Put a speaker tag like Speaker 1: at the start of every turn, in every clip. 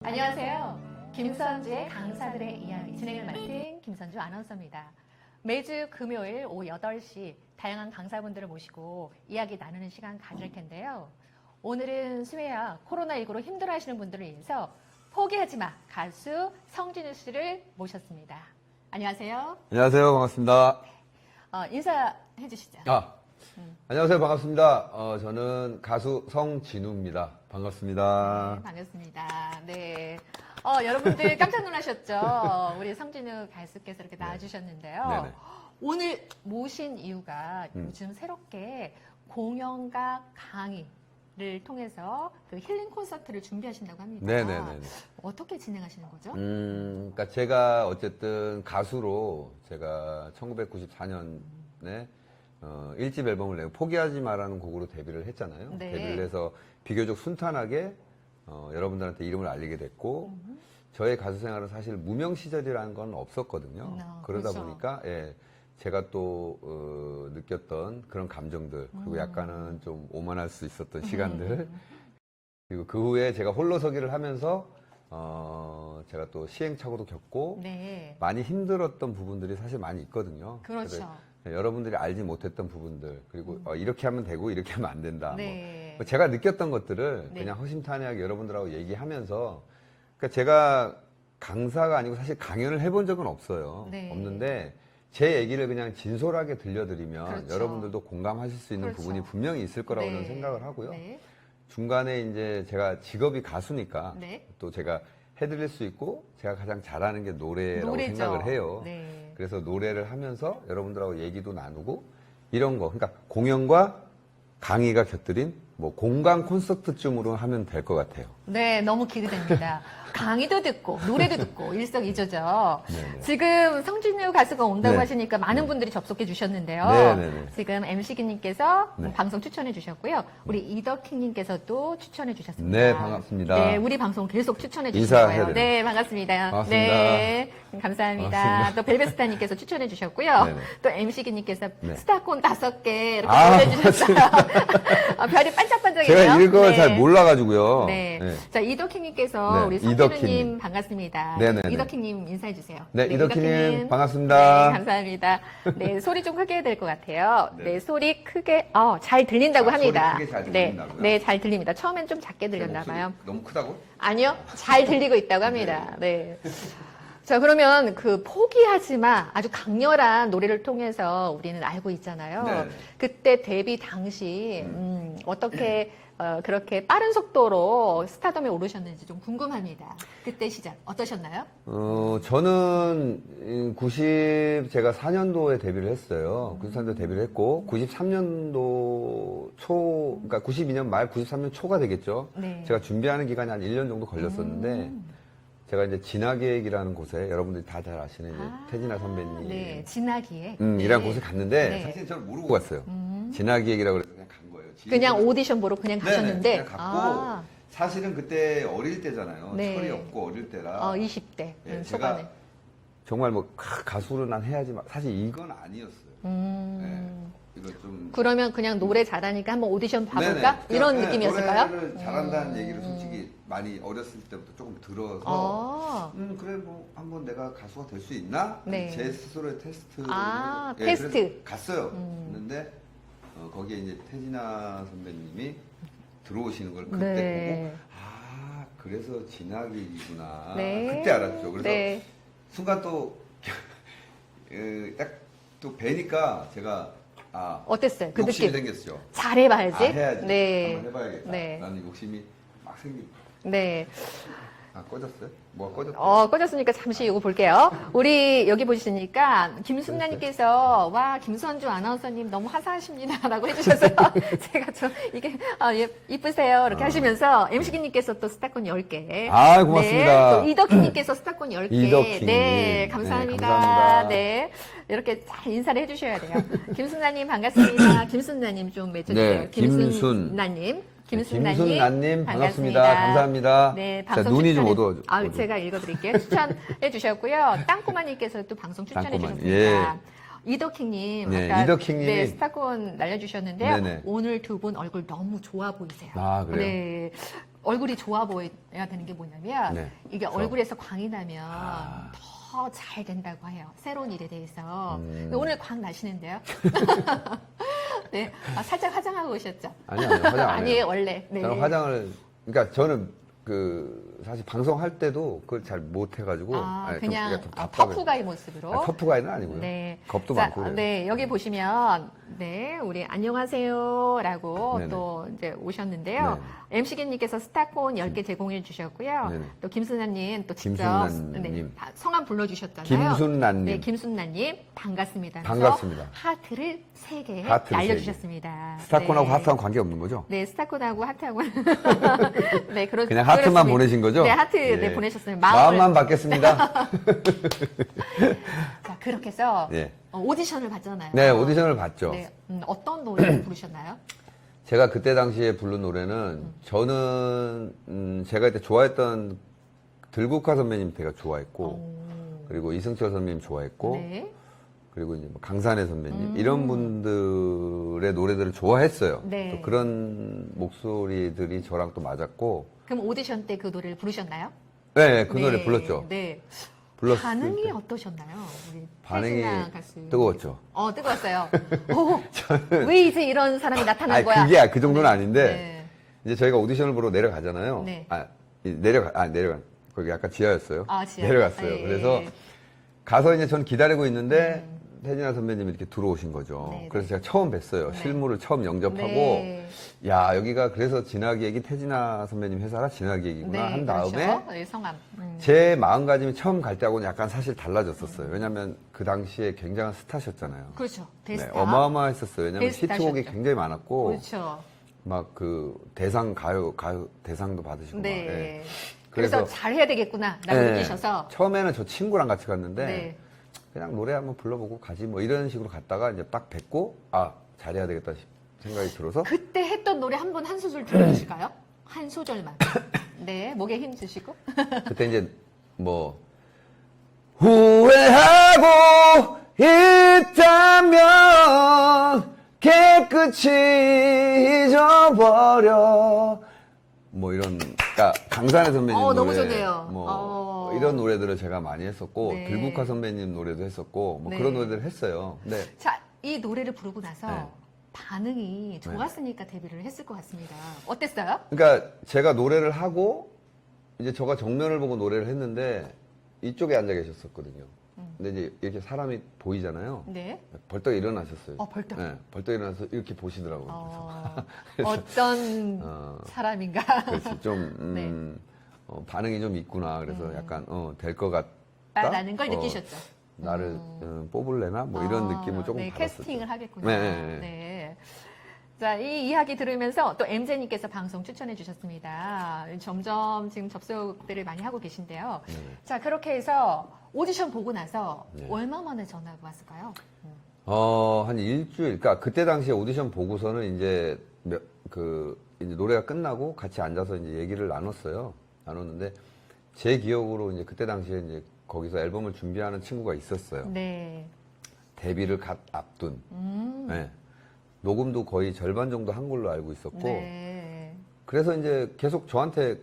Speaker 1: 안녕하세요. 김선주의 강사들의 이야기 진행을 맡은 김선주 아나운서입니다. 매주 금요일 오후 8시 다양한 강사분들을 모시고 이야기 나누는 시간 가질 텐데요. 오늘은 수혜야 코로나19로 힘들어하시는 분들을 위해서 포기하지 마 가수 성진우 씨를 모셨습니다. 안녕하세요.
Speaker 2: 안녕하세요. 반갑습니다.
Speaker 1: 인사해 주시죠.
Speaker 2: 안녕하세요. 반갑습니다. 저는 가수 성진우입니다. 반갑습니다.
Speaker 1: 네, 반갑습니다. 네. 여러분들 깜짝 놀라셨죠? 우리 성진우 가수께서 이렇게 나와주셨는데요.
Speaker 2: 네네.
Speaker 1: 오늘 모신 이유가 요즘 새롭게 공연과 강의를 통해서 그 힐링 콘서트를 준비하신다고 합니다.
Speaker 2: 네네네.
Speaker 1: 어떻게 진행하시는 거죠?
Speaker 2: 그러니까 제가 어쨌든 가수로 제가 1994년에 1집 앨범을 내고 포기하지 마라는 곡으로 데뷔를 했잖아요.
Speaker 1: 네.
Speaker 2: 데뷔를 해서 비교적 순탄하게 여러분들한테 이름을 알리게 됐고 저의 가수 생활은 사실 무명 시절이라는 건 없었거든요. 그러다
Speaker 1: 그렇죠.
Speaker 2: 보니까 제가 또 느꼈던 그런 감정들 그리고 약간은 좀 오만할 수 있었던 시간들 그리고 그 후에 제가 홀로서기를 하면서 제가 또 시행착오도 겪고
Speaker 1: 네.
Speaker 2: 많이 힘들었던 부분들이 사실 많이 있거든요.
Speaker 1: 그렇죠.
Speaker 2: 그래서 여러분들이 알지 못했던 부분들 그리고 이렇게 하면 되고 이렇게 하면 안 된다.
Speaker 1: 네.
Speaker 2: 뭐 제가 느꼈던 것들을
Speaker 1: 네.
Speaker 2: 그냥 허심탄회하게 여러분들하고 얘기하면서 그러니까 제가 강사가 아니고 사실 강연을 해본 적은 없어요.
Speaker 1: 네.
Speaker 2: 없는데 제 얘기를 그냥 진솔하게 들려드리면
Speaker 1: 그렇죠.
Speaker 2: 여러분들도 공감하실 수 있는
Speaker 1: 그렇죠.
Speaker 2: 부분이 분명히 있을 거라고
Speaker 1: 네.
Speaker 2: 저는 생각을 하고요.
Speaker 1: 네.
Speaker 2: 중간에 이제 제가 직업이 가수니까
Speaker 1: 네.
Speaker 2: 또 제가 해드릴 수 있고 제가 가장 잘하는 게 노래라고
Speaker 1: 노래죠.
Speaker 2: 생각을 해요.
Speaker 1: 네.
Speaker 2: 그래서 노래를 하면서 여러분들하고 얘기도 나누고 이런 거 그러니까 공연과 강의가 곁들인 뭐 공강 콘서트쯤으로 하면 될 것 같아요.
Speaker 1: 네, 너무 기대됩니다. 강의도 듣고 노래도 듣고 일석이조죠.
Speaker 2: 네네.
Speaker 1: 지금 성진우 가수가 온다고
Speaker 2: 네.
Speaker 1: 하시니까 많은 분들이 접속해 주셨는데요.
Speaker 2: 네네네.
Speaker 1: 지금 MC기님께서
Speaker 2: 네.
Speaker 1: 방송 추천해 주셨고요. 우리 이더킹님께서도 추천해 주셨습니다.
Speaker 2: 네, 반갑습니다.
Speaker 1: 네, 우리 방송 계속 추천해 주신
Speaker 2: 인사해야
Speaker 1: 거예요.
Speaker 2: 되나요?
Speaker 1: 네, 반갑습니다.
Speaker 2: 반갑습니다.
Speaker 1: 네, 감사합니다.
Speaker 2: 반갑습니다.
Speaker 1: 또 벨베스타님께서 추천해 주셨고요.
Speaker 2: 네네.
Speaker 1: 또 MC기님께서
Speaker 2: 네.
Speaker 1: 스타콘 5개 이렇게
Speaker 2: 아,
Speaker 1: 보내주셨어요. 별이 반짝반짝이네요.
Speaker 2: 제가 읽을
Speaker 1: 네.
Speaker 2: 잘 몰라가지고.
Speaker 1: 네.
Speaker 2: 네.
Speaker 1: 자, 이더킹님께서
Speaker 2: 네,
Speaker 1: 우리
Speaker 2: 이더킹님.
Speaker 1: 성진우님 반갑습니다.
Speaker 2: 네네네.
Speaker 1: 이더킹님 인사해주세요.
Speaker 2: 네, 이더킹님 반갑습니다.
Speaker 1: 네, 감사합니다. 네, 소리 좀 크게 해야 될 것 같아요.
Speaker 2: 네.
Speaker 1: 네, 소리 크게, 잘 들린다고
Speaker 2: 아,
Speaker 1: 합니다.
Speaker 2: 소리 크게 잘
Speaker 1: 네,
Speaker 2: 들린다고요?
Speaker 1: 네, 잘 들립니다. 처음엔 좀 작게
Speaker 2: 제
Speaker 1: 들렸나
Speaker 2: 목소리
Speaker 1: 봐요.
Speaker 2: 너무 크다고?
Speaker 1: 아니요, 잘 들리고 있다고 합니다. 네. 자, 그러면 그 포기하지 마 아주 강렬한 노래를 통해서 우리는 알고 있잖아요.
Speaker 2: 네.
Speaker 1: 그때 데뷔 당시 어떻게 그렇게 빠른 속도로 스타덤에 오르셨는지 좀 궁금합니다. 그때 시작 어떠셨나요?
Speaker 2: 저는 제가 4년도에 데뷔를 했어요. 93년도에 데뷔를 했고 93년도 초, 그러니까 92년 말 93년 초가 되겠죠.
Speaker 1: 네.
Speaker 2: 제가 준비하는 기간이 한 1년 정도 걸렸었는데 제가 이제 진화기획이라는 곳에 여러분들이 다 잘 아시는 이제 태진아 선배님
Speaker 1: 네, 진하기에.
Speaker 2: 이란 곳에 갔는데
Speaker 1: 네.
Speaker 2: 사실 저를 모르고 갔어요. 진화기획이라고 그래서 그냥 간 거예요.
Speaker 1: 그냥 오디션 보러 그냥 가셨는데.
Speaker 2: 네네, 그냥 갔고 사실은 그때 어릴 때잖아요.
Speaker 1: 네.
Speaker 2: 철이 없고 어릴 때라
Speaker 1: 20대
Speaker 2: 예,
Speaker 1: 초반에.
Speaker 2: 제가 정말 뭐 가수를 난 해야지 사실 이건 아니었어요. 이거 좀
Speaker 1: 그러면 그냥 노래 잘하니까 한번 오디션 봐볼까?
Speaker 2: 네네.
Speaker 1: 이런
Speaker 2: 네,
Speaker 1: 느낌이었을까요?
Speaker 2: 노래를 잘한다는 얘기를 솔직히 많이 어렸을 때부터 조금 들어서 그래 뭐 한번 내가 가수가 될 수 있나?
Speaker 1: 네.
Speaker 2: 제 스스로의 테스트
Speaker 1: 테스트.
Speaker 2: 그래서 갔어요. 근데 거기에 이제 태진아 선배님이 들어오시는 걸 그때
Speaker 1: 네.
Speaker 2: 보고 그래서 진학이구나
Speaker 1: 네.
Speaker 2: 그때 알았죠. 그래서
Speaker 1: 네.
Speaker 2: 순간 또 딱 또 뵈니까 제가
Speaker 1: 어땠어요? 그
Speaker 2: 욕심이
Speaker 1: 느낌.
Speaker 2: 생겼죠.
Speaker 1: 잘해봐야지.
Speaker 2: 해야지.
Speaker 1: 네.
Speaker 2: 한번 해봐야겠다.
Speaker 1: 네.
Speaker 2: 라는 욕심이 막 생기고.
Speaker 1: 네.
Speaker 2: 꺼졌어요? 뭐가 꺼졌어요?
Speaker 1: 꺼졌으니까 잠시 이거 볼게요. 우리 여기 보시니까 김순나님께서 와 김선주 아나운서님 너무 화사하십니다라고 해주셔서 제가 이게 이쁘세요 이렇게 하시면서 MC기님께서 또 스타콘 10개.
Speaker 2: 고맙습니다.
Speaker 1: 네, 또 이더킹님께서 스타콘 10개.
Speaker 2: 이더킹님.
Speaker 1: 네, 감사합니다.
Speaker 2: 네, 감사합니다.
Speaker 1: 네, 이렇게 잘 인사를 해주셔야 돼요. 김순나님 반갑습니다. 김순나님 좀 외쳐주세요.
Speaker 2: 네,
Speaker 1: 김순나님.
Speaker 2: 김순나님 반갑습니다. 감사합니다.
Speaker 1: 네,
Speaker 2: 자,
Speaker 1: 방송
Speaker 2: 눈이 좀
Speaker 1: 추천해-
Speaker 2: 어두워.
Speaker 1: 제가 읽어드릴게요. 추천해 주셨고요. 땅꼬마님께서 또 방송 추천해
Speaker 2: 땅꼬마,
Speaker 1: 주셨습니다. 이더킹님,
Speaker 2: 네,
Speaker 1: 아까
Speaker 2: 이더킹님이
Speaker 1: 네, 스타콘 날려주셨는데요.
Speaker 2: 네네.
Speaker 1: 오늘 두 분 얼굴 너무 좋아 보이세요.
Speaker 2: 아, 그래요?
Speaker 1: 네, 얼굴이 좋아 보여야 되는 게 뭐냐면
Speaker 2: 네.
Speaker 1: 이게
Speaker 2: 저.
Speaker 1: 얼굴에서 광이 나면
Speaker 2: 아.
Speaker 1: 더 잘 된다고 해요. 새로운 일에 대해서.
Speaker 2: 음.
Speaker 1: 오늘 광 나시는데요? 네, 살짝 화장하고 오셨죠?
Speaker 2: 아니요, 화장 안 해요.
Speaker 1: 아니에요, 원래. 네.
Speaker 2: 저는 화장을, 그러니까 저는 사실 방송할 때도 그걸 잘 못해가지고. 네,
Speaker 1: 그냥
Speaker 2: 좀 답답해요.
Speaker 1: 터프가이 모습으로.
Speaker 2: 터프가이는 아니고요.
Speaker 1: 네.
Speaker 2: 겁도
Speaker 1: 자,
Speaker 2: 많고. 그래요.
Speaker 1: 네, 여기 보시면, 네, 우리 안녕하세요라고
Speaker 2: 네네.
Speaker 1: 또 이제 오셨는데요. MC기님께서 스타콘 10개 제공해 주셨고요.
Speaker 2: 네네.
Speaker 1: 또 김순아님 또 직접
Speaker 2: 김순아님.
Speaker 1: 다 성함 불러주셨잖아요.
Speaker 2: 김순란님.
Speaker 1: 네, 김순나님 반갑습니다. 그래서
Speaker 2: 반갑습니다.
Speaker 1: 하트를 3개
Speaker 2: 하트를
Speaker 1: 날려주셨습니다.
Speaker 2: 스타콘하고
Speaker 1: 네.
Speaker 2: 하트하고 관계 없는 거죠?
Speaker 1: 네, 스타콘하고 하트하고. 네,
Speaker 2: 그냥 하트만
Speaker 1: 그렇습니다.
Speaker 2: 보내신 거죠?
Speaker 1: 네, 하트
Speaker 2: 예.
Speaker 1: 네, 보내셨어요.
Speaker 2: 마음만 받겠습니다.
Speaker 1: 자, 그렇게 해서
Speaker 2: 예.
Speaker 1: 오디션을 봤잖아요.
Speaker 2: 네, 오디션을 봤죠.
Speaker 1: 네, 어떤 노래를 부르셨나요?
Speaker 2: 제가 그때 당시에 부른 노래는 저는 제가 그때 좋아했던 들국화 선배님 되게 좋아했고 그리고 이승철 선배님 좋아했고
Speaker 1: 네.
Speaker 2: 그리고 이제 뭐 강산의 선배님 이런 분들의 노래들을 좋아했어요.
Speaker 1: 네.
Speaker 2: 또 그런 목소리들이 저랑 또 맞았고
Speaker 1: 그럼 오디션 때 그 노래를 부르셨나요?
Speaker 2: 네, 그 노래
Speaker 1: 네,
Speaker 2: 불렀죠.
Speaker 1: 네.
Speaker 2: 불렀을
Speaker 1: 반응이
Speaker 2: 때.
Speaker 1: 어떠셨나요? 우리
Speaker 2: 반응이
Speaker 1: 태진아 가수.
Speaker 2: 뜨거웠죠.
Speaker 1: 뜨거웠어요. 왜 이제 이런 사람이 나타난
Speaker 2: 아니,
Speaker 1: 거야?
Speaker 2: 그게 그 정도는
Speaker 1: 네.
Speaker 2: 아닌데
Speaker 1: 네.
Speaker 2: 이제 저희가 오디션을 보러 내려가잖아요.
Speaker 1: 네.
Speaker 2: 내려간 거기 약간 지하였어요.
Speaker 1: 지하.
Speaker 2: 내려갔어요.
Speaker 1: 예.
Speaker 2: 그래서 가서 이제 전 기다리고 있는데 태진아 선배님이 이렇게 들어오신 거죠.
Speaker 1: 네,
Speaker 2: 그래서 제가 처음 뵀어요.
Speaker 1: 네.
Speaker 2: 실물을 처음 영접하고
Speaker 1: 네.
Speaker 2: 야 여기가 그래서 진학이 얘기 태진아 선배님 회사라 진학이 얘기구나 한 다음에
Speaker 1: 그렇죠. 네, 성함.
Speaker 2: 제 마음가짐이 처음 갈 때하고는 약간 사실 달라졌었어요. 왜냐하면 그 당시에 굉장한 스타셨잖아요.
Speaker 1: 그렇죠.
Speaker 2: 네,
Speaker 1: 대스타.
Speaker 2: 어마어마했었어요. 왜냐면
Speaker 1: 대스타셨죠.
Speaker 2: 히트곡이 굉장히 많았고
Speaker 1: 그렇죠.
Speaker 2: 막 그 대상 가요 대상도 받으시고
Speaker 1: 네.
Speaker 2: 막. 예.
Speaker 1: 그래서 잘해야 되겠구나 라고
Speaker 2: 예,
Speaker 1: 느끼셔서.
Speaker 2: 처음에는 저 친구랑 같이 갔는데
Speaker 1: 네.
Speaker 2: 그냥 노래 한번 불러보고 가지 뭐 이런 식으로 갔다가 이제 딱 뵙고 잘해야 되겠다 생각이 들어서
Speaker 1: 그때 했던 노래 한 번 한 소절 들려주실까요? 한 소절만. 네, 목에 힘 주시고.
Speaker 2: 그때 이제 뭐 후회하고 있다면 깨끗이 잊어버려 뭐 이런 그러니까 강산의 선배님 노래
Speaker 1: 너무 좋네요.
Speaker 2: 뭐 이런 노래들을 제가 많이 했었고
Speaker 1: 네.
Speaker 2: 들국화 선배님 노래도 했었고 뭐
Speaker 1: 네.
Speaker 2: 그런 노래들을 했어요. 네.
Speaker 1: 자, 이 노래를 부르고 나서
Speaker 2: 네.
Speaker 1: 반응이 좋았으니까 데뷔를 했을 것 같습니다. 어땠어요?
Speaker 2: 그러니까 제가 노래를 하고 이제 저가 정면을 보고 노래를 했는데 이쪽에 앉아 계셨었거든요. 근데 이제 이렇게 사람이 보이잖아요.
Speaker 1: 네.
Speaker 2: 벌떡 일어나셨어요.
Speaker 1: 벌떡.
Speaker 2: 네, 벌떡 일어나서 이렇게 보시더라고요.
Speaker 1: 어떤 사람인가.
Speaker 2: 그래서 좀
Speaker 1: 네.
Speaker 2: 반응이 좀 있구나. 그래서 약간 될 것 같다.
Speaker 1: 라는 걸 느끼셨죠.
Speaker 2: 나를 뽑을래나 뭐 이런 느낌을 조금
Speaker 1: 네,
Speaker 2: 받았었죠.
Speaker 1: 캐스팅을 하겠구나.
Speaker 2: 네, 네, 네.
Speaker 1: 네. 자, 이 이야기 들으면서 또 MJ님께서 방송 추천해 주셨습니다. 점점 지금 접속들을 많이 하고 계신데요.
Speaker 2: 네.
Speaker 1: 자, 그렇게 해서 오디션 보고 나서
Speaker 2: 네.
Speaker 1: 얼마 만에 전화가 왔을까요?
Speaker 2: 한 일주일. 그러니까 그때 당시에 오디션 보고서는 이제 이제 노래가 끝나고 같이 앉아서 이제 얘기를 나눴어요. 나눴는데 제 기억으로 이제 그때 당시에 이제 거기서 앨범을 준비하는 친구가 있었어요.
Speaker 1: 네.
Speaker 2: 데뷔를 갓 앞둔. 네. 녹음도 거의 절반 정도 한 걸로 알고 있었고.
Speaker 1: 네.
Speaker 2: 그래서 이제 계속 저한테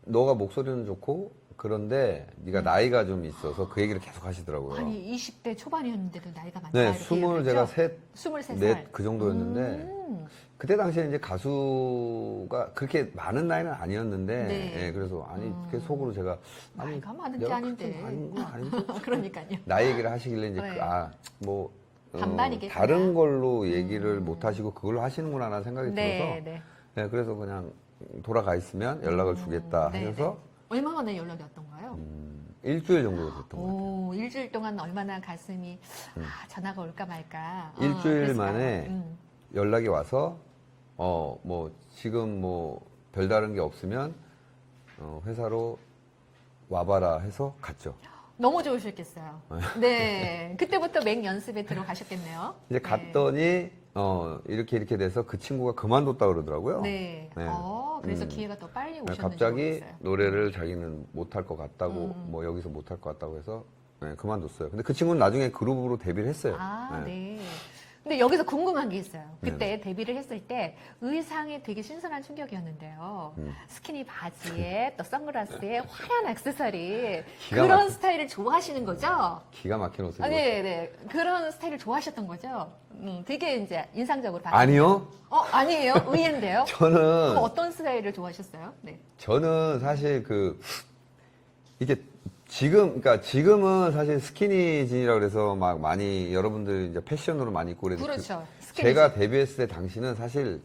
Speaker 2: 너가 목소리는 좋고 그런데 네가 나이가 좀 있어서 그 얘기를 계속 하시더라고요.
Speaker 1: 아니, 20대 초반이었는데도 나이가 많다.
Speaker 2: 네,
Speaker 1: 이렇게
Speaker 2: 제가
Speaker 1: 얘기했죠?
Speaker 2: 23,
Speaker 1: 23살.
Speaker 2: 그 정도였는데 그때 당시에 이제 가수가 그렇게 많은 나이는 아니었는데
Speaker 1: 네.
Speaker 2: 예, 그래서 그 속으로 제가
Speaker 1: 나이가 많은 게
Speaker 2: 내가
Speaker 1: 아닌데.
Speaker 2: 그렇게 많은 건 아닌데
Speaker 1: 그러니까요.
Speaker 2: 나이 얘기를 하시길래 이제
Speaker 1: 네. 반반이겠구나.
Speaker 2: 다른 걸로 얘기를 못 하시고 그걸로 하시는구나 라는 생각이
Speaker 1: 네,
Speaker 2: 들어서
Speaker 1: 네.
Speaker 2: 네, 그래서 그냥 돌아가 있으면 연락을 주겠다
Speaker 1: 네,
Speaker 2: 하셔서
Speaker 1: 네. 얼마 만에 연락이 왔던가요?
Speaker 2: 일주일 정도 됐던 것 같아요.
Speaker 1: 오, 일주일 동안 얼마나 가슴이 전화가 올까 말까.
Speaker 2: 일주일
Speaker 1: 그랬을까요?
Speaker 2: 만에 연락이 와서 뭐 지금 뭐 별다른 게 없으면 회사로 와봐라 해서 갔죠.
Speaker 1: 너무 좋으셨겠어요. 네. 그때부터 맹 연습에 들어가셨겠네요.
Speaker 2: 이제 갔더니 이렇게 돼서 그 친구가 그만뒀다 그러더라고요.
Speaker 1: 네.
Speaker 2: 네.
Speaker 1: 그래서 기회가 더 빨리 오셨는지
Speaker 2: 갑자기
Speaker 1: 모르겠어요.
Speaker 2: 노래를 자기는 못할 것 같다고 뭐 여기서 못할 것 같다고 해서 그만뒀어요. 근데 그 친구는 나중에 그룹으로 데뷔를 했어요.
Speaker 1: 네. 근데 여기서 궁금한 게 있어요. 그때 데뷔를 했을 때 의상이 되게 신선한 충격이었는데요. 스키니 바지에 또 선글라스에 화려한 액세서리
Speaker 2: 기가
Speaker 1: 그런
Speaker 2: 막힌-
Speaker 1: 스타일을 좋아하시는 거죠?
Speaker 2: 기가 막힌 옷을
Speaker 1: 아,
Speaker 2: 입었어요.
Speaker 1: 네. 그런 스타일을 좋아하셨던 거죠? 되게 이제 인상적으로 봤어요.
Speaker 2: 아니요.
Speaker 1: 아니에요? 의외인데요?
Speaker 2: 저는
Speaker 1: 그럼 어떤 스타일을 좋아하셨어요? 네.
Speaker 2: 저는 사실 이게 그러니까 지금은 사실 스키니진이라고 그래서 막 많이 여러분들 이제 패션으로 많이 입고 그래도
Speaker 1: 그렇죠.
Speaker 2: 제가 데뷔했을 때 당시는 사실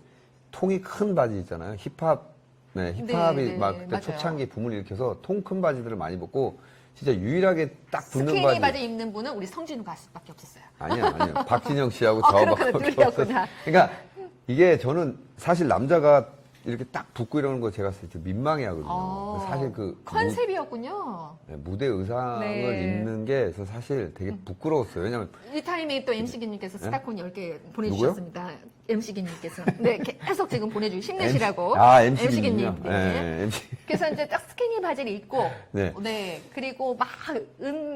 Speaker 2: 통이 큰 바지 있잖아요. 힙합이
Speaker 1: 네,
Speaker 2: 막
Speaker 1: 네,
Speaker 2: 그때
Speaker 1: 맞아요.
Speaker 2: 초창기 붐을 일으켜서 통 큰 바지들을 많이 입었고 진짜 유일하게 딱 붙는
Speaker 1: 스키니 바지 입는 분은 우리 성진우 가수밖에 없었어요.
Speaker 2: 아니요. 박진영 씨하고
Speaker 1: 그렇구나.
Speaker 2: 저밖에
Speaker 1: 둘이었구나.
Speaker 2: 없었어요. 그러니까 이게 저는 사실 남자가 이렇게 딱 붙고 이러는 거 제가 진짜 민망해 하거든요. 사실
Speaker 1: 컨셉이었군요.
Speaker 2: 무대 의상을
Speaker 1: 네.
Speaker 2: 입는 게 그래서 사실 되게 부끄러웠어요. 왜냐면
Speaker 1: 이 타임에 또 MC기님께서
Speaker 2: 네?
Speaker 1: 스타콘 10개 보내주셨습니다. MC기님께서. 네, 계속 지금 보내주시고 힘내시라고.
Speaker 2: MC기님요?
Speaker 1: 네.
Speaker 2: 네, MC.
Speaker 1: 그래서 이제 딱 스키니 바지를 입고,
Speaker 2: 네.
Speaker 1: 그리고 막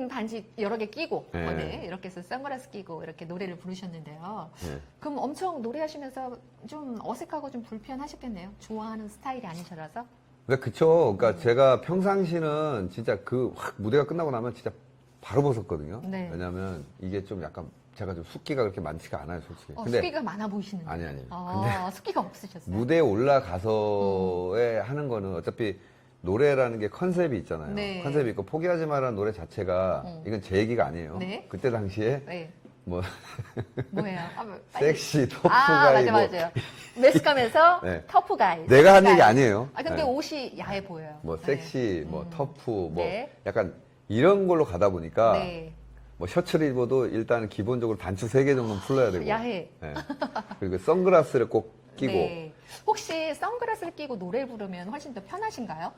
Speaker 1: 반지 여러 개 끼고,
Speaker 2: 네.
Speaker 1: 이렇게 해서 선글라스 끼고 이렇게 노래를 부르셨는데요.
Speaker 2: 네.
Speaker 1: 그럼 엄청 노래하시면서 좀 어색하고 좀 불편하셨겠네요. 좋아하는 스타일이 아니셔서.
Speaker 2: 네, 그쵸. 그러니까 제가 평상시는 진짜 확 무대가 끝나고 나면 진짜 바로 벗었거든요.
Speaker 1: 네.
Speaker 2: 왜냐면 이게 좀 약간 제가 좀 숫기가 그렇게 많지가 않아요, 솔직히.
Speaker 1: 숫기가 많아 보이시는데.
Speaker 2: 아니에요.
Speaker 1: 숫기가 없으셨어요.
Speaker 2: 무대에 올라가서에 하는 거는 어차피 노래라는 게 컨셉이 있잖아요.
Speaker 1: 네.
Speaker 2: 컨셉이 있고 포기하지 마라는 노래 자체가 이건 제 얘기가 아니에요.
Speaker 1: 네.
Speaker 2: 그때 당시에
Speaker 1: 네.
Speaker 2: 뭐
Speaker 1: 뭐예요? 빨리.
Speaker 2: 섹시, 터프가이
Speaker 1: 맞아요. 매스컴에서
Speaker 2: 네.
Speaker 1: 터프가이.
Speaker 2: 내가 한 얘기 아니에요.
Speaker 1: 근데
Speaker 2: 네.
Speaker 1: 옷이 야해 보여요.
Speaker 2: 뭐
Speaker 1: 네.
Speaker 2: 섹시, 뭐 터프, 뭐
Speaker 1: 네.
Speaker 2: 약간 이런 걸로 가다 보니까
Speaker 1: 네.
Speaker 2: 뭐 셔츠를 입어도 일단 기본적으로 단추 3개 정도는 풀러야 되고
Speaker 1: 야해.
Speaker 2: 네. 그리고 선글라스를 꼭 끼고
Speaker 1: 네. 혹시 선글라스를 끼고 노래 부르면 훨씬 더 편하신가요?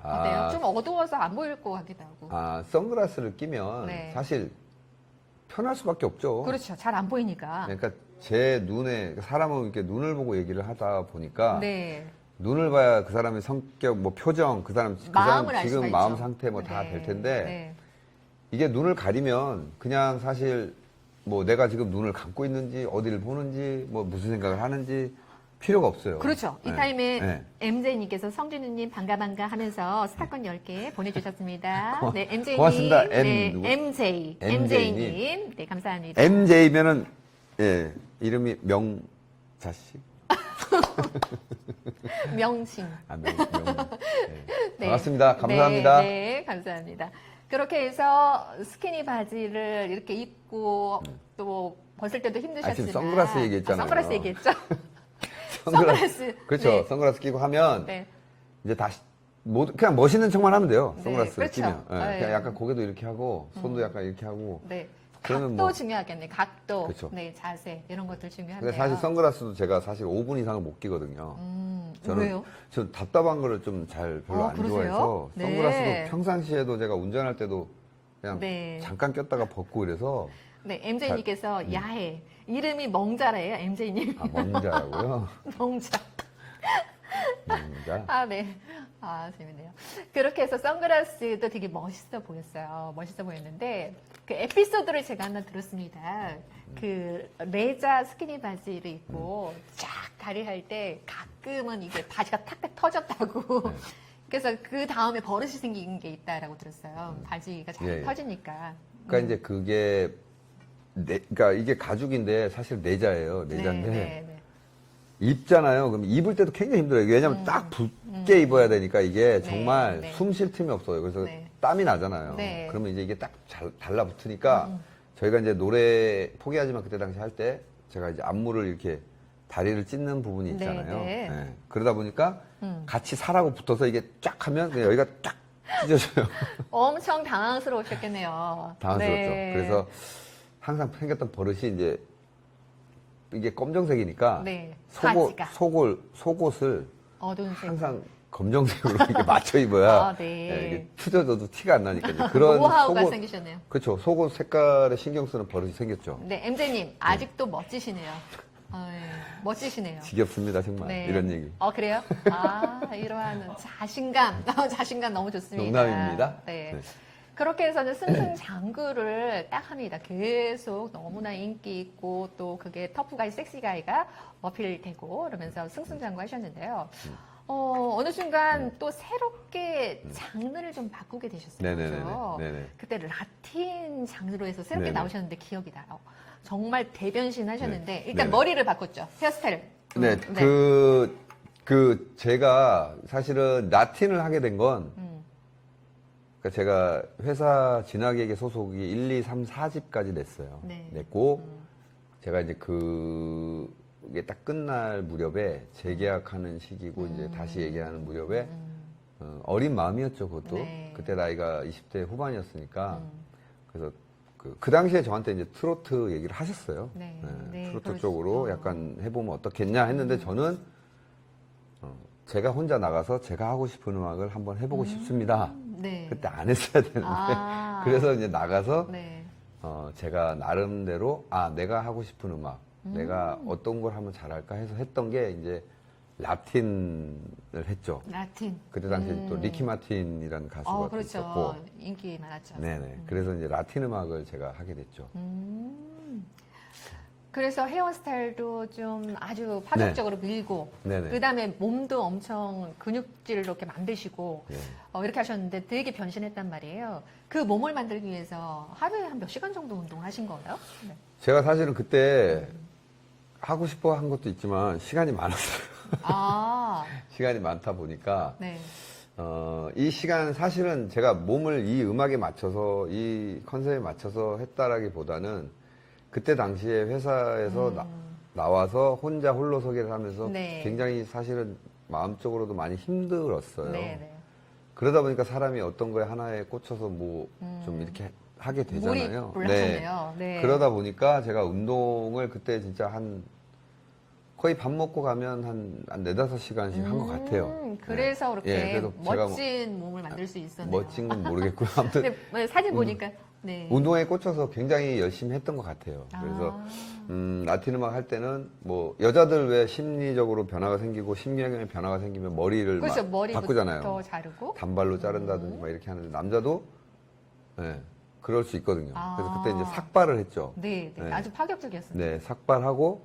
Speaker 1: 어때요? 좀 어두워서 안 보일 것 같기도 하고.
Speaker 2: 선글라스를 끼면
Speaker 1: 네.
Speaker 2: 사실 편할 수밖에 없죠.
Speaker 1: 그렇죠. 잘 안 보이니까.
Speaker 2: 그러니까 제 눈에 사람은 이렇게 눈을 보고 얘기를 하다 보니까
Speaker 1: 네.
Speaker 2: 눈을 봐야 그 사람의 성격, 뭐 표정, 그 사람
Speaker 1: 마음을 알 수가
Speaker 2: 지금 마음
Speaker 1: 있죠.
Speaker 2: 상태 뭐 다
Speaker 1: 네.
Speaker 2: 될 텐데
Speaker 1: 네.
Speaker 2: 이게 눈을 가리면 그냥 사실 뭐 내가 지금 눈을 감고 있는지 어디를 보는지 뭐 무슨 생각을 하는지 필요가 없어요.
Speaker 1: 그렇죠. 이
Speaker 2: 네.
Speaker 1: 타임에
Speaker 2: 네.
Speaker 1: MJ님께서 성진우님 반가 하면서 스타권 10개 보내주셨습니다. 네, MJ님.
Speaker 2: 고맙습니다.
Speaker 1: 네,
Speaker 2: 누구?
Speaker 1: MJ님. 네, 감사합니다.
Speaker 2: MJ면은 이름이 명자씨?
Speaker 1: 명칭.
Speaker 2: 명.
Speaker 1: 네.
Speaker 2: 반갑습니다. 감사합니다.
Speaker 1: 네, 감사합니다. 그렇게 해서 스키니 바지를 이렇게 입고 또 벗을 때도 힘드셨지만.
Speaker 2: 지금 선글라스 얘기했잖아요.
Speaker 1: 선글라스 얘기했죠?
Speaker 2: 선글라스. 그렇죠.
Speaker 1: 네.
Speaker 2: 선글라스 끼고 하면
Speaker 1: 네.
Speaker 2: 이제 다시 그냥 멋있는 척만 하면 돼요.
Speaker 1: 네,
Speaker 2: 선글라스
Speaker 1: 그렇죠.
Speaker 2: 끼면. 예,
Speaker 1: 네.
Speaker 2: 그냥 약간 고개도 이렇게 하고 손도 약간 이렇게 하고.
Speaker 1: 네.
Speaker 2: 그러면
Speaker 1: 각도
Speaker 2: 뭐-
Speaker 1: 중요하겠네. 각도.
Speaker 2: 그렇죠.
Speaker 1: 네, 자세. 이런 것들 중요한데요.
Speaker 2: 근데 사실 선글라스도 제가 사실 5분 이상을 못 끼거든요.
Speaker 1: 왜요?
Speaker 2: 저는 답답한 거를 좀 별로 안
Speaker 1: 그러세요?
Speaker 2: 좋아해서
Speaker 1: 네.
Speaker 2: 선글라스도 평상시에도 제가 운전할 때도 그냥
Speaker 1: 네.
Speaker 2: 잠깐 꼈다가 벗고 그래서
Speaker 1: 네, MJ님께서 야해. 이름이 멍자래요, MJ님.
Speaker 2: 멍자라고요.
Speaker 1: 멍자.
Speaker 2: 멍자.
Speaker 1: 아, 네. 아, 재밌네요. 그렇게 해서 선글라스도 되게 멋있어 보였어요. 멋있어 보였는데, 그 에피소드를 제가 하나 들었습니다. 그, 레자 스키니 바지를 입고 쫙 다리할 때 가끔은 이게 바지가 탁탁 터졌다고.
Speaker 2: 네.
Speaker 1: 그래서 그 다음에 버릇이 생긴 게 있다라고 들었어요. 바지가 잘
Speaker 2: 예, 예.
Speaker 1: 터지니까.
Speaker 2: 그러니까 이제 그게 그러니까 이게 가죽인데 사실 내자예요. 내자인데
Speaker 1: 네.
Speaker 2: 입잖아요. 그럼 입을 때도 굉장히 힘들어요. 왜냐면 딱 붙게 입어야 되니까 이게 정말
Speaker 1: 네.
Speaker 2: 숨 쉴 틈이 없어요. 그래서
Speaker 1: 네.
Speaker 2: 땀이 나잖아요.
Speaker 1: 네.
Speaker 2: 그러면 이제 이게 딱 달라붙으니까 저희가 이제 노래 포기하지만 그때 당시 할 때 제가 이제 안무를 이렇게 다리를 찢는 부분이 있잖아요.
Speaker 1: 네.
Speaker 2: 네. 그러다 보니까 같이 살하고 붙어서 이게 쫙 하면 그냥 여기가 쫙 찢어져요.
Speaker 1: 엄청 당황스러우셨겠네요.
Speaker 2: 당황스럽죠.
Speaker 1: 네.
Speaker 2: 그래서 항상 생겼던 버릇이 이제 이게 검정색이니까
Speaker 1: 네. 바지가.
Speaker 2: 속옷을
Speaker 1: 어두운 색.
Speaker 2: 항상 검정색으로 이렇게 맞춰 입어야
Speaker 1: 아, 네.
Speaker 2: 이게 투져져도 티가 안 나니까 이제 그런
Speaker 1: 노하우가 생기셨네요.
Speaker 2: 그렇죠. 속옷 색깔에 신경 쓰는 버릇이 생겼죠.
Speaker 1: 네, MJ님 아직도 멋지시네요. 멋지시네요.
Speaker 2: 지겹습니다 정말
Speaker 1: 네.
Speaker 2: 이런 얘기.
Speaker 1: 그래요? 이러한 자신감 너무 좋습니다.
Speaker 2: 농담입니다.
Speaker 1: 네.
Speaker 2: 네.
Speaker 1: 그렇게 해서는 승승장구를 딱 합니다. 계속 너무나 인기 있고 또 그게 터프가이, 섹시가이가 어필되고 그러면서 승승장구 하셨는데요. 어느 순간 또 새롭게 장르를 좀 바꾸게 되셨어요.
Speaker 2: 네네네.
Speaker 1: 그렇죠?
Speaker 2: 네네.
Speaker 1: 그때 라틴 장르로 해서 새롭게
Speaker 2: 네네.
Speaker 1: 나오셨는데 기억이 나요. 정말 대변신 하셨는데
Speaker 2: 네.
Speaker 1: 일단
Speaker 2: 네네.
Speaker 1: 머리를 바꿨죠. 헤어스타일.
Speaker 2: 네, 제가 사실은 라틴을 하게 된 건, 그러니까 제가 회사 진학에게 소속이 1, 2, 3, 4집까지 냈어요.
Speaker 1: 네.
Speaker 2: 냈고, 제가 이제 그게 딱 끝날 무렵에 재계약하는 시기고, 이제 다시 얘기하는 무렵에, 어린 마음이었죠, 그것도.
Speaker 1: 네.
Speaker 2: 그때 나이가 20대 후반이었으니까. 그래서 그 당시에 저한테 이제 트로트 얘기를 하셨어요.
Speaker 1: 네.
Speaker 2: 네,
Speaker 1: 네,
Speaker 2: 트로트
Speaker 1: 그럴
Speaker 2: 쪽으로
Speaker 1: 수-
Speaker 2: 약간 해보면 어떻겠냐 했는데 저는 제가 혼자 나가서 제가 하고 싶은 음악을 한번 해보고 싶습니다.
Speaker 1: 네.
Speaker 2: 그때 안 했어야 되는데.
Speaker 1: 아.
Speaker 2: 그래서 이제 나가서
Speaker 1: 네.
Speaker 2: 제가 나름대로 내가 하고 싶은 음악, 내가 어떤 걸 하면 잘할까 해서 했던 게 이제 라틴을 했죠.
Speaker 1: 라틴.
Speaker 2: 그때 당시에 또 리키 마틴이라는 가수가 또
Speaker 1: 그렇죠.
Speaker 2: 있었고.
Speaker 1: 인기 많았죠.
Speaker 2: 네네. 그래서 이제 라틴 음악을 제가 하게 됐죠.
Speaker 1: 그래서 헤어스타일도 좀 아주 파격적으로 밀고,
Speaker 2: 네네.
Speaker 1: 그 다음에 몸도 엄청 근육질을 이렇게 만드시고,
Speaker 2: 네.
Speaker 1: 이렇게 하셨는데 되게 변신했단 말이에요. 그 몸을 만들기 위해서 하루에 한 몇 시간 정도 운동을 하신 거예요? 네.
Speaker 2: 제가 사실은 그때 하고 싶어 한 것도 있지만 시간이 많았어요.
Speaker 1: 아,
Speaker 2: 시간이 많다 보니까
Speaker 1: 네.
Speaker 2: 이 시간 사실은 제가 몸을 이 음악에 맞춰서 이 컨셉에 맞춰서 했다라기보다는 그때 당시에 회사에서 나와서 혼자 홀로서기를 하면서
Speaker 1: 네.
Speaker 2: 굉장히 사실은 마음적으로도 많이 힘들었어요.
Speaker 1: 네, 네.
Speaker 2: 그러다 보니까 사람이 어떤 거에 하나에 꽂혀서 뭐 좀 이렇게 하게 되잖아요.
Speaker 1: 몰입을 하셨네요. 네.
Speaker 2: 그러다 보니까 제가 운동을 그때 진짜 거의 밥 먹고 가면 한 4, 5시간씩 한 것 같아요.
Speaker 1: 그래서 그렇게
Speaker 2: 예, 그래서 제가
Speaker 1: 멋진 몸을 만들 수 있었네요.
Speaker 2: 멋진 건 모르겠고요. 아무튼
Speaker 1: 근데 뭐 사진 보니까, 네.
Speaker 2: 운동에 꽂혀서 굉장히 열심히 했던 것 같아요. 그래서 라틴 음악 할 때는 뭐 여자들 왜 심리적으로 변화가 생기고 심경의 변화가 생기면 머리를
Speaker 1: 그렇죠.
Speaker 2: 막
Speaker 1: 머리부터
Speaker 2: 바꾸잖아요.
Speaker 1: 자르고.
Speaker 2: 단발로 자른다든지 막 이렇게 하는데 남자도 예, 그럴 수 있거든요. 그래서 그때 이제
Speaker 1: 아.
Speaker 2: 삭발을 했죠.
Speaker 1: 네, 네.
Speaker 2: 네.
Speaker 1: 아주 파격적이었습니다.
Speaker 2: 네, 삭발하고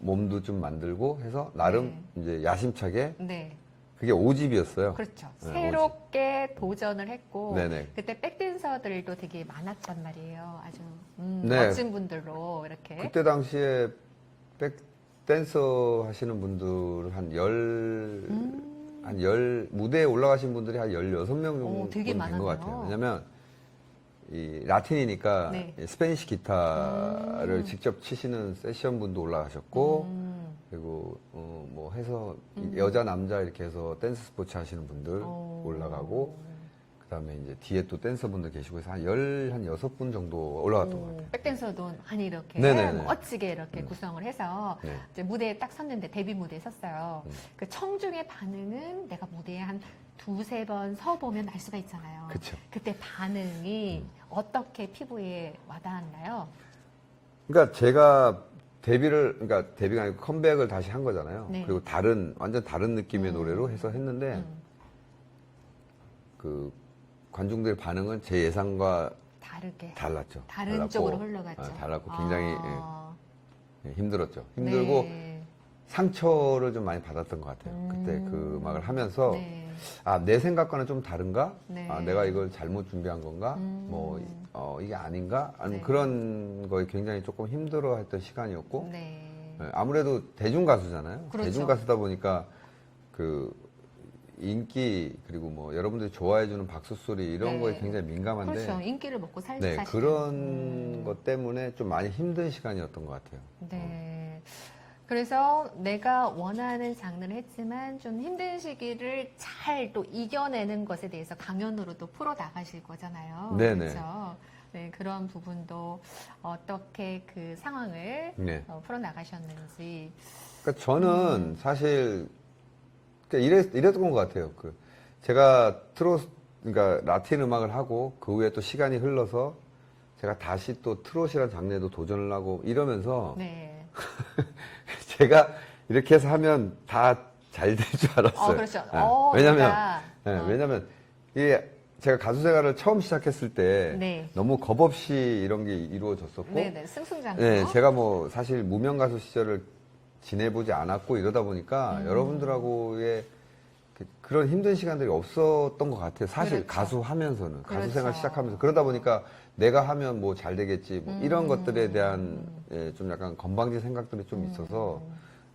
Speaker 2: 몸도 좀 만들고 해서 나름 이제 야심차게
Speaker 1: 네.
Speaker 2: 그게 5집이었어요.
Speaker 1: 그렇죠.
Speaker 2: 네,
Speaker 1: 새롭게 도전을 했고
Speaker 2: 네네.
Speaker 1: 그때 백댄서들도 되게 많았단 말이에요. 아주
Speaker 2: 네.
Speaker 1: 멋진 분들로 이렇게.
Speaker 2: 그때 당시에 댄서 하시는 분들 무대에 올라가신 분들이 한 16명 정도
Speaker 1: 되게
Speaker 2: 된것
Speaker 1: 많았네요.
Speaker 2: 같아요. 왜냐면 이 라틴이니까
Speaker 1: 네.
Speaker 2: 이 스페니쉬 기타를 직접 치시는 세션 분도 올라가셨고 그리고 뭐 해서 여자 남자 이렇게 해서 댄스 스포츠 하시는 분들 올라가고 그다음에 이제 뒤에 또 댄서분들 계시고 해서 한 16분 정도 올라갔던 것 같아요.
Speaker 1: 백댄서도 많이 이렇게
Speaker 2: 네네네.
Speaker 1: 멋지게 이렇게 구성을 해서
Speaker 2: 네.
Speaker 1: 이제 무대에 딱 섰는데 데뷔 무대에 섰어요. 그 청중의 반응은 내가 무대에 한 2-3번 서보면 알 수가 있잖아요.
Speaker 2: 그쵸.
Speaker 1: 그때 반응이 어떻게 피부에 와닿았나요?
Speaker 2: 그러니까 제가 그러니까 데뷔가 아니고 컴백을 다시 한 거잖아요.
Speaker 1: 네.
Speaker 2: 그리고 완전 다른 느낌의 노래로 해서 했는데, 그, 관중들의 반응은 제 예상과
Speaker 1: 다르게.
Speaker 2: 달랐죠.
Speaker 1: 다른
Speaker 2: 달랐고,
Speaker 1: 쪽으로 흘러갔죠.
Speaker 2: 달랐고, 굉장히
Speaker 1: 아,
Speaker 2: 힘들었죠. 힘들고,
Speaker 1: 네.
Speaker 2: 상처를 좀 많이 받았던 것 같아요. 그때 그 음악을 하면서,
Speaker 1: 네.
Speaker 2: 내 생각과는 좀 다른가?
Speaker 1: 네.
Speaker 2: 내가 이걸 잘못 준비한 건가? 이게 아닌가? 아니면
Speaker 1: 네.
Speaker 2: 그런 거에 굉장히 조금 힘들어 했던 시간이었고,
Speaker 1: 네.
Speaker 2: 아무래도 대중 가수잖아요.
Speaker 1: 그렇죠.
Speaker 2: 대중 가수다 보니까 그 인기 그리고 뭐 여러분들이 좋아해주는 박수 소리 이런
Speaker 1: 네.
Speaker 2: 거에 굉장히 민감한데,
Speaker 1: 그렇죠. 인기를 먹고
Speaker 2: 네
Speaker 1: 사시는.
Speaker 2: 그런 것 때문에 좀 많이 힘든 시간이었던 것 같아요.
Speaker 1: 네. 그래서 내가 원하는 장르를 했지만 좀 힘든 시기를 잘 또 이겨내는 것에 대해서 강연으로 또 풀어 나가실 거잖아요.
Speaker 2: 네네.
Speaker 1: 그렇죠. 네, 그런 부분도 어떻게 그 상황을
Speaker 2: 네.
Speaker 1: 풀어 나가셨는지.
Speaker 2: 그러니까 저는 사실 그러니까 이랬던 것 같아요. 제가 그러니까 라틴 음악을 하고 그 후에 또 시간이 흘러서 제가 다시 또 트롯이라는 장르에도 도전을 하고 이러면서
Speaker 1: 네.
Speaker 2: 제가 이렇게 해서 하면 다 잘 될 줄 알았어요.
Speaker 1: 그렇죠.
Speaker 2: 네. 왜냐면
Speaker 1: 그러니까,
Speaker 2: 왜냐면 이게 제가 가수 생활을 처음 시작했을 때
Speaker 1: 네.
Speaker 2: 너무 겁 없이 이런 게 이루어졌었고
Speaker 1: 네네, 승승장구.
Speaker 2: 네, 제가 뭐 사실 무명 가수 시절을 지내보지 않았고 이러다 보니까 여러분들하고의 그런 힘든 시간들이 없었던 것 같아요. 사실
Speaker 1: 그렇죠.
Speaker 2: 가수 하면서는 가수
Speaker 1: 그렇죠.
Speaker 2: 생활 시작하면서 그러다 보니까 내가 하면 뭐 잘 되겠지 뭐 이런 것들에 대한 예, 좀 약간 건방진 생각들이 좀 있어서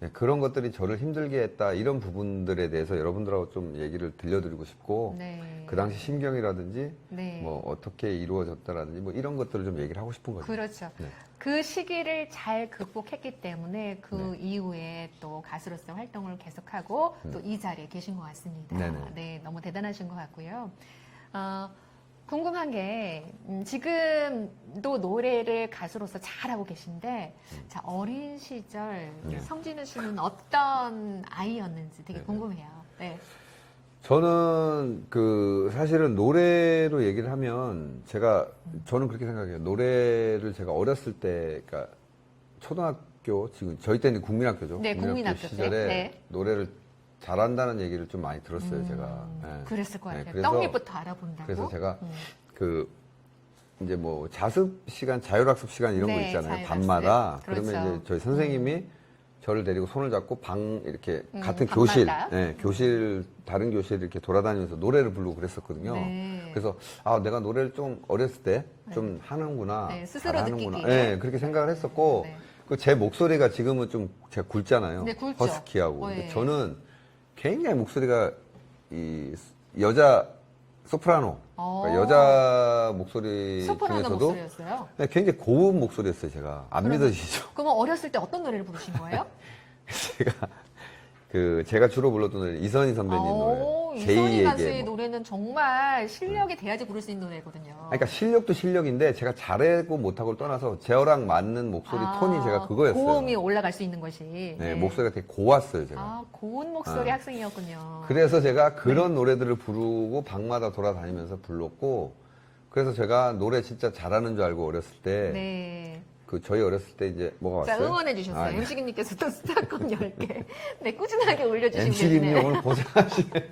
Speaker 2: 예, 그런 것들이 저를 힘들게 했다 이런 부분들에 대해서 여러분들하고 좀 얘기를 들려드리고 싶고
Speaker 1: 네.
Speaker 2: 그 당시 심경이라든지
Speaker 1: 네.
Speaker 2: 뭐 어떻게 이루어졌다라든지 뭐 이런 것들을 좀 얘기를 하고 싶은 거죠.
Speaker 1: 그렇죠.
Speaker 2: 네.
Speaker 1: 그 시기를 잘 극복했기 때문에 그 이후에 또 가수로서 활동을 계속하고 또 이 자리에 계신 것 같습니다.
Speaker 2: 네네.
Speaker 1: 네, 너무 대단하신 것 같고요. 궁금한 게 지금도 노래를 가수로서 잘하고 계신데 자, 어린 시절
Speaker 2: 네.
Speaker 1: 성진우 씨는 어떤 아이였는지 되게
Speaker 2: 네네.
Speaker 1: 궁금해요. 네.
Speaker 2: 저는 그 사실은 노래로 얘기를 하면 저는 그렇게 생각해요. 노래를 제가 어렸을 때, 그러니까 초등학교 지금 저희 때는 국민학교죠.
Speaker 1: 네, 국민학교 때.
Speaker 2: 시절에
Speaker 1: 네.
Speaker 2: 노래를 잘한다는 얘기를 좀 많이 들었어요. 제가. 예.
Speaker 1: 그랬을 것
Speaker 2: 네,
Speaker 1: 같아요.
Speaker 2: 그래서-
Speaker 1: 떡잎부터 알아본다고.
Speaker 2: 그래서 제가 그 이제 뭐 자습 시간, 자율학습 시간 이런 거
Speaker 1: 네,
Speaker 2: 있잖아요.
Speaker 1: 자율학습.
Speaker 2: 밤마다.
Speaker 1: 그렇죠.
Speaker 2: 그러면 이제 저희 선생님이 저를 데리고 손을 잡고 이렇게 같은
Speaker 1: 밤마다?
Speaker 2: 교실, 네, 다른 교실 이렇게 돌아다니면서 노래를 부르고 그랬었거든요.
Speaker 1: 네.
Speaker 2: 그래서 내가 노래를 좀 어렸을 때 좀 하는구나.
Speaker 1: 네, 스스로
Speaker 2: 잘하는구나.
Speaker 1: 느끼기에.
Speaker 2: 네, 그렇게 생각을 했었고
Speaker 1: 네.
Speaker 2: 제 목소리가 지금은 좀 제가 굵잖아요.
Speaker 1: 네, 굵죠.
Speaker 2: 허스키하고. 근데
Speaker 1: 네.
Speaker 2: 저는 굉장히 목소리가 여자 소프라노, 그러니까 여자 목소리
Speaker 1: 소프라노
Speaker 2: 중에서도
Speaker 1: 목소리였어요.
Speaker 2: 네, 굉장히 고운 목소리였어요, 제가. 안 믿어지시죠?
Speaker 1: 그러면 어렸을 때 어떤 노래를 부르신 거예요?
Speaker 2: 제가 주로 불렀던 노래 이선희 선배님 노래.
Speaker 1: 이선희 가수의
Speaker 2: 제2에게.
Speaker 1: 노래는 정말 실력이 돼야지 부를 수 있는 노래거든요.
Speaker 2: 그러니까 실력도 실력인데 제가 잘하고 못하고를 떠나서 저랑 맞는 목소리 톤이 제가 그거였어요.
Speaker 1: 고음이 올라갈 수 있는 것이.
Speaker 2: 네, 목소리가 되게 고왔어요, 제가.
Speaker 1: 고운 목소리
Speaker 2: 아.
Speaker 1: 학생이었군요.
Speaker 2: 그래서 제가 그런 노래들을 부르고 방마다 돌아다니면서 불렀고 그래서 제가 노래 진짜 잘하는 줄 알고 어렸을 때
Speaker 1: 네.
Speaker 2: 저희 어렸을 때 이제 뭐가
Speaker 1: 자,
Speaker 2: 왔어요?
Speaker 1: 응원해 주셨어요.
Speaker 2: 네.
Speaker 1: MC님께서 또 스타권 10개. 네, 꾸준하게 올려주시면
Speaker 2: MC님이
Speaker 1: 되네요.
Speaker 2: 오늘 고생하시네요.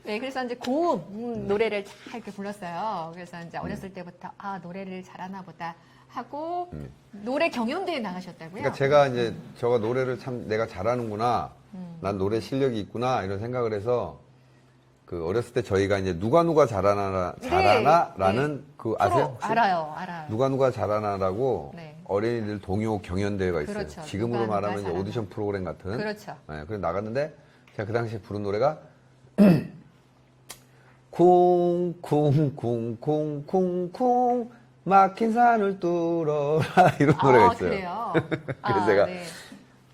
Speaker 1: 네, 그래서 이제 고음 노래를 잘 이렇게 불렀어요. 그래서 이제 어렸을 때부터 노래를 잘하나 보다 하고 노래 경연대회 나가셨다고요?
Speaker 2: 그러니까 제가 이제 저가 노래를 참 내가 잘하는구나. 난 노래 실력이 있구나 이런 생각을 해서 어렸을 때 저희가 이제 누가 잘하나라는 아세요? 혹시?
Speaker 1: 알아요.
Speaker 2: 누가 잘하나라고
Speaker 1: 네.
Speaker 2: 어린이들 동요 경연대회가 있어요.
Speaker 1: 그렇죠.
Speaker 2: 지금으로
Speaker 1: 누가
Speaker 2: 말하면 이제
Speaker 1: 잘하나.
Speaker 2: 오디션 프로그램 같은.
Speaker 1: 그렇죠.
Speaker 2: 네, 그래서 나갔는데 제가 그 당시에 부른 노래가 쿵쿵쿵쿵쿵쿵 막힌 산을 뚫어라 이런 노래가 있어요.
Speaker 1: 그래요?
Speaker 2: 그래서 제가
Speaker 1: 네.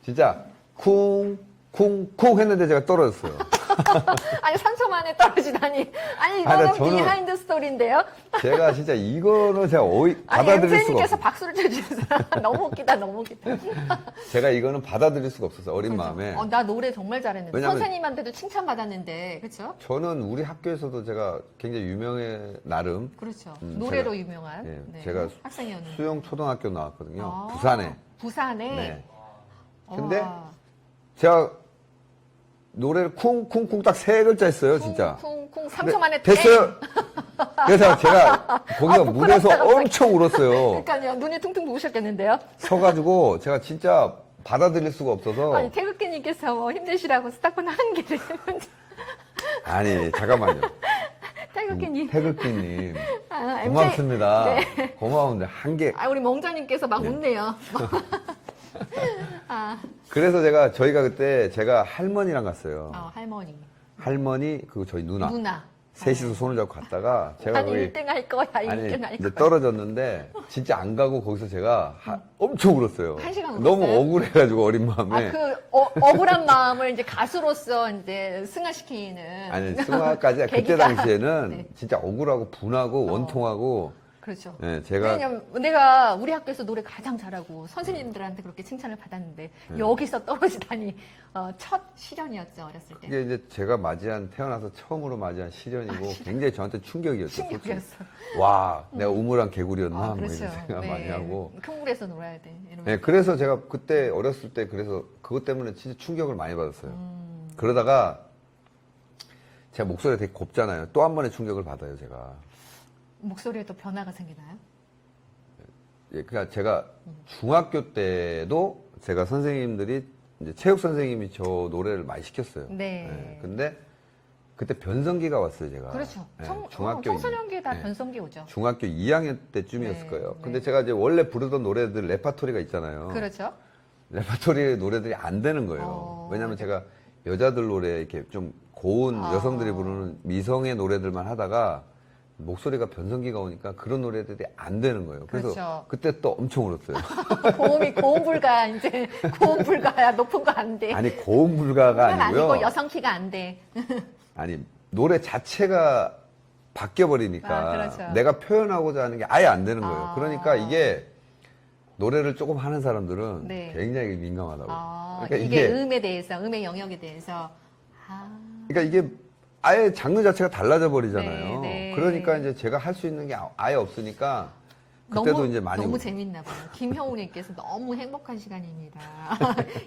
Speaker 2: 진짜 쿵쿵쿵 했는데 제가 떨어졌어요.
Speaker 1: 아니, 3초 만에 떨어지다니. 아니,
Speaker 2: 아니,
Speaker 1: 이거는
Speaker 2: 저는-
Speaker 1: 비하인드 스토리인데요?
Speaker 2: 제가 진짜 이거는 제가
Speaker 1: 아니,
Speaker 2: 받아들일 수가
Speaker 1: MC님께서
Speaker 2: 없어요.
Speaker 1: 박수를 쳐주셨어요. 너무 웃기다, 너무 웃기다.
Speaker 2: 제가 이거는 받아들일 수가 없었어요. 어린 마음에.
Speaker 1: 나 노래 정말 잘했는데.
Speaker 2: 왜냐면-
Speaker 1: 선생님한테도 칭찬받았는데, 그렇죠?
Speaker 2: 저는 우리 학교에서도 제가 굉장히 유명해 나름
Speaker 1: 그렇죠. 노래로
Speaker 2: 제가-
Speaker 1: 유명한
Speaker 2: 예,
Speaker 1: 네,
Speaker 2: 제가
Speaker 1: 학생이었는데.
Speaker 2: 수영 초등학교 나왔거든요.
Speaker 1: 아,
Speaker 2: 부산에.
Speaker 1: 부산에.
Speaker 2: 네. 근데
Speaker 1: 와.
Speaker 2: 제가 노래를 쿵쿵쿵 딱 세 글자 했어요, 진짜.
Speaker 1: 쿵쿵쿵
Speaker 2: 근데
Speaker 1: 3초 만에
Speaker 2: 됐어요. 그래서 제가 거기서
Speaker 1: 부끄럽다,
Speaker 2: 무대에서
Speaker 1: 갑자기.
Speaker 2: 엄청 울었어요.
Speaker 1: 그러니까요. 눈이 퉁퉁 부으셨겠는데요?
Speaker 2: 서가지고 제가 진짜 받아들일 수가 없어서.
Speaker 1: 아니, 태극기님께서 뭐 힘내시라고 스타권 한 개를.
Speaker 2: 아니, 잠깐만요.
Speaker 1: 태극기님.
Speaker 2: 태극기님.
Speaker 1: MJ.
Speaker 2: 고맙습니다.
Speaker 1: 네.
Speaker 2: 고마운데 한 개.
Speaker 1: 우리 멍자님께서 막 웃네요.
Speaker 2: 그래서 저희가 그때 제가 할머니랑 갔어요.
Speaker 1: 할머니.
Speaker 2: 할머니, 그리고 저희 누나.
Speaker 1: 누나.
Speaker 2: 셋이서 손을 잡고 갔다가 제가
Speaker 1: 아니,
Speaker 2: 거기
Speaker 1: 1등 할 거야, 1등
Speaker 2: 아니
Speaker 1: 할
Speaker 2: 이제
Speaker 1: 거야.
Speaker 2: 떨어졌는데 진짜 안 가고 거기서 제가 엄청 울었어요.
Speaker 1: 1시간
Speaker 2: 너무
Speaker 1: 울었어요?
Speaker 2: 억울해가지고 어린 마음에.
Speaker 1: 억울한 마음을 이제 가수로서 이제 승화시키는.
Speaker 2: 아니 승화까지 그때
Speaker 1: 계기가.
Speaker 2: 당시에는
Speaker 1: 네.
Speaker 2: 진짜 억울하고 분하고 원통하고.
Speaker 1: 그렇죠.
Speaker 2: 예, 제가
Speaker 1: 왜냐면 내가 우리 학교에서 노래 가장 잘하고 선생님들한테 그렇게 칭찬을 받았는데 여기서 떨어지다니 첫 시련이었죠, 어렸을 때.
Speaker 2: 그게 이제 제가 태어나서 처음으로 맞이한 시련이고 굉장히 저한테 충격이었죠. 솔직히.
Speaker 1: 충격이었어.
Speaker 2: 와, 내가 우물한 개구리였나 뭐
Speaker 1: 그렇죠.
Speaker 2: 이런 생각 많이 하고.
Speaker 1: 큰 물에서 놀아야 돼. 이러면서.
Speaker 2: 네, 그래서 제가 그때 어렸을 때 그래서 그것 때문에 진짜 충격을 많이 받았어요. 그러다가 제가 목소리가 되게 곱잖아요. 또 한 번의 충격을 받아요, 제가.
Speaker 1: 목소리에도 변화가 생기나요?
Speaker 2: 예, 그러니까 제가 중학교 때도 제가 선생님들이 이제 체육 선생님이 저 노래를 많이 시켰어요.
Speaker 1: 네.
Speaker 2: 예, 근데 그때 변성기가 왔어요, 제가.
Speaker 1: 그렇죠.
Speaker 2: 예,
Speaker 1: 청소년기에 다
Speaker 2: 예,
Speaker 1: 변성기 오죠.
Speaker 2: 중학교 2학년 때쯤이었을
Speaker 1: 네,
Speaker 2: 거예요.
Speaker 1: 네.
Speaker 2: 근데 제가 이제 원래 부르던 노래들 레파토리가 있잖아요.
Speaker 1: 그렇죠.
Speaker 2: 레파토리 노래들이 안 되는 거예요. 왜냐면 제가 여자들 노래 이렇게 좀 고운 여성들이 부르는 미성의 노래들만 하다가 목소리가 변성기가 오니까 그런 노래들이 안 되는 거예요. 그래서
Speaker 1: 그렇죠.
Speaker 2: 그때 또 엄청 울었어요.
Speaker 1: 고음 불가 이제 고음 불가야 높은 거 안 돼.
Speaker 2: 아니 고음 불가가
Speaker 1: 그건
Speaker 2: 아니고요.
Speaker 1: 아니고 여성 키가 안 돼.
Speaker 2: 아니 노래 자체가 바뀌어 버리니까
Speaker 1: 그렇죠.
Speaker 2: 내가 표현하고자 하는 게 아예 안 되는 거예요.
Speaker 1: 아.
Speaker 2: 그러니까 이게 노래를 조금 하는 사람들은
Speaker 1: 네.
Speaker 2: 굉장히 민감하다고. 그러니까
Speaker 1: 이게 음에 대해서 음의 영역에 대해서
Speaker 2: 그러니까 이게 아예 장르 자체가 달라져 버리잖아요.
Speaker 1: 네, 네.
Speaker 2: 그러니까 이제 제가 할 수 있는 게 아예 없으니까 그때도 이제 많이
Speaker 1: 너무
Speaker 2: 울고.
Speaker 1: 재밌나 봐요. 김형우님께서 너무 행복한 시간입니다.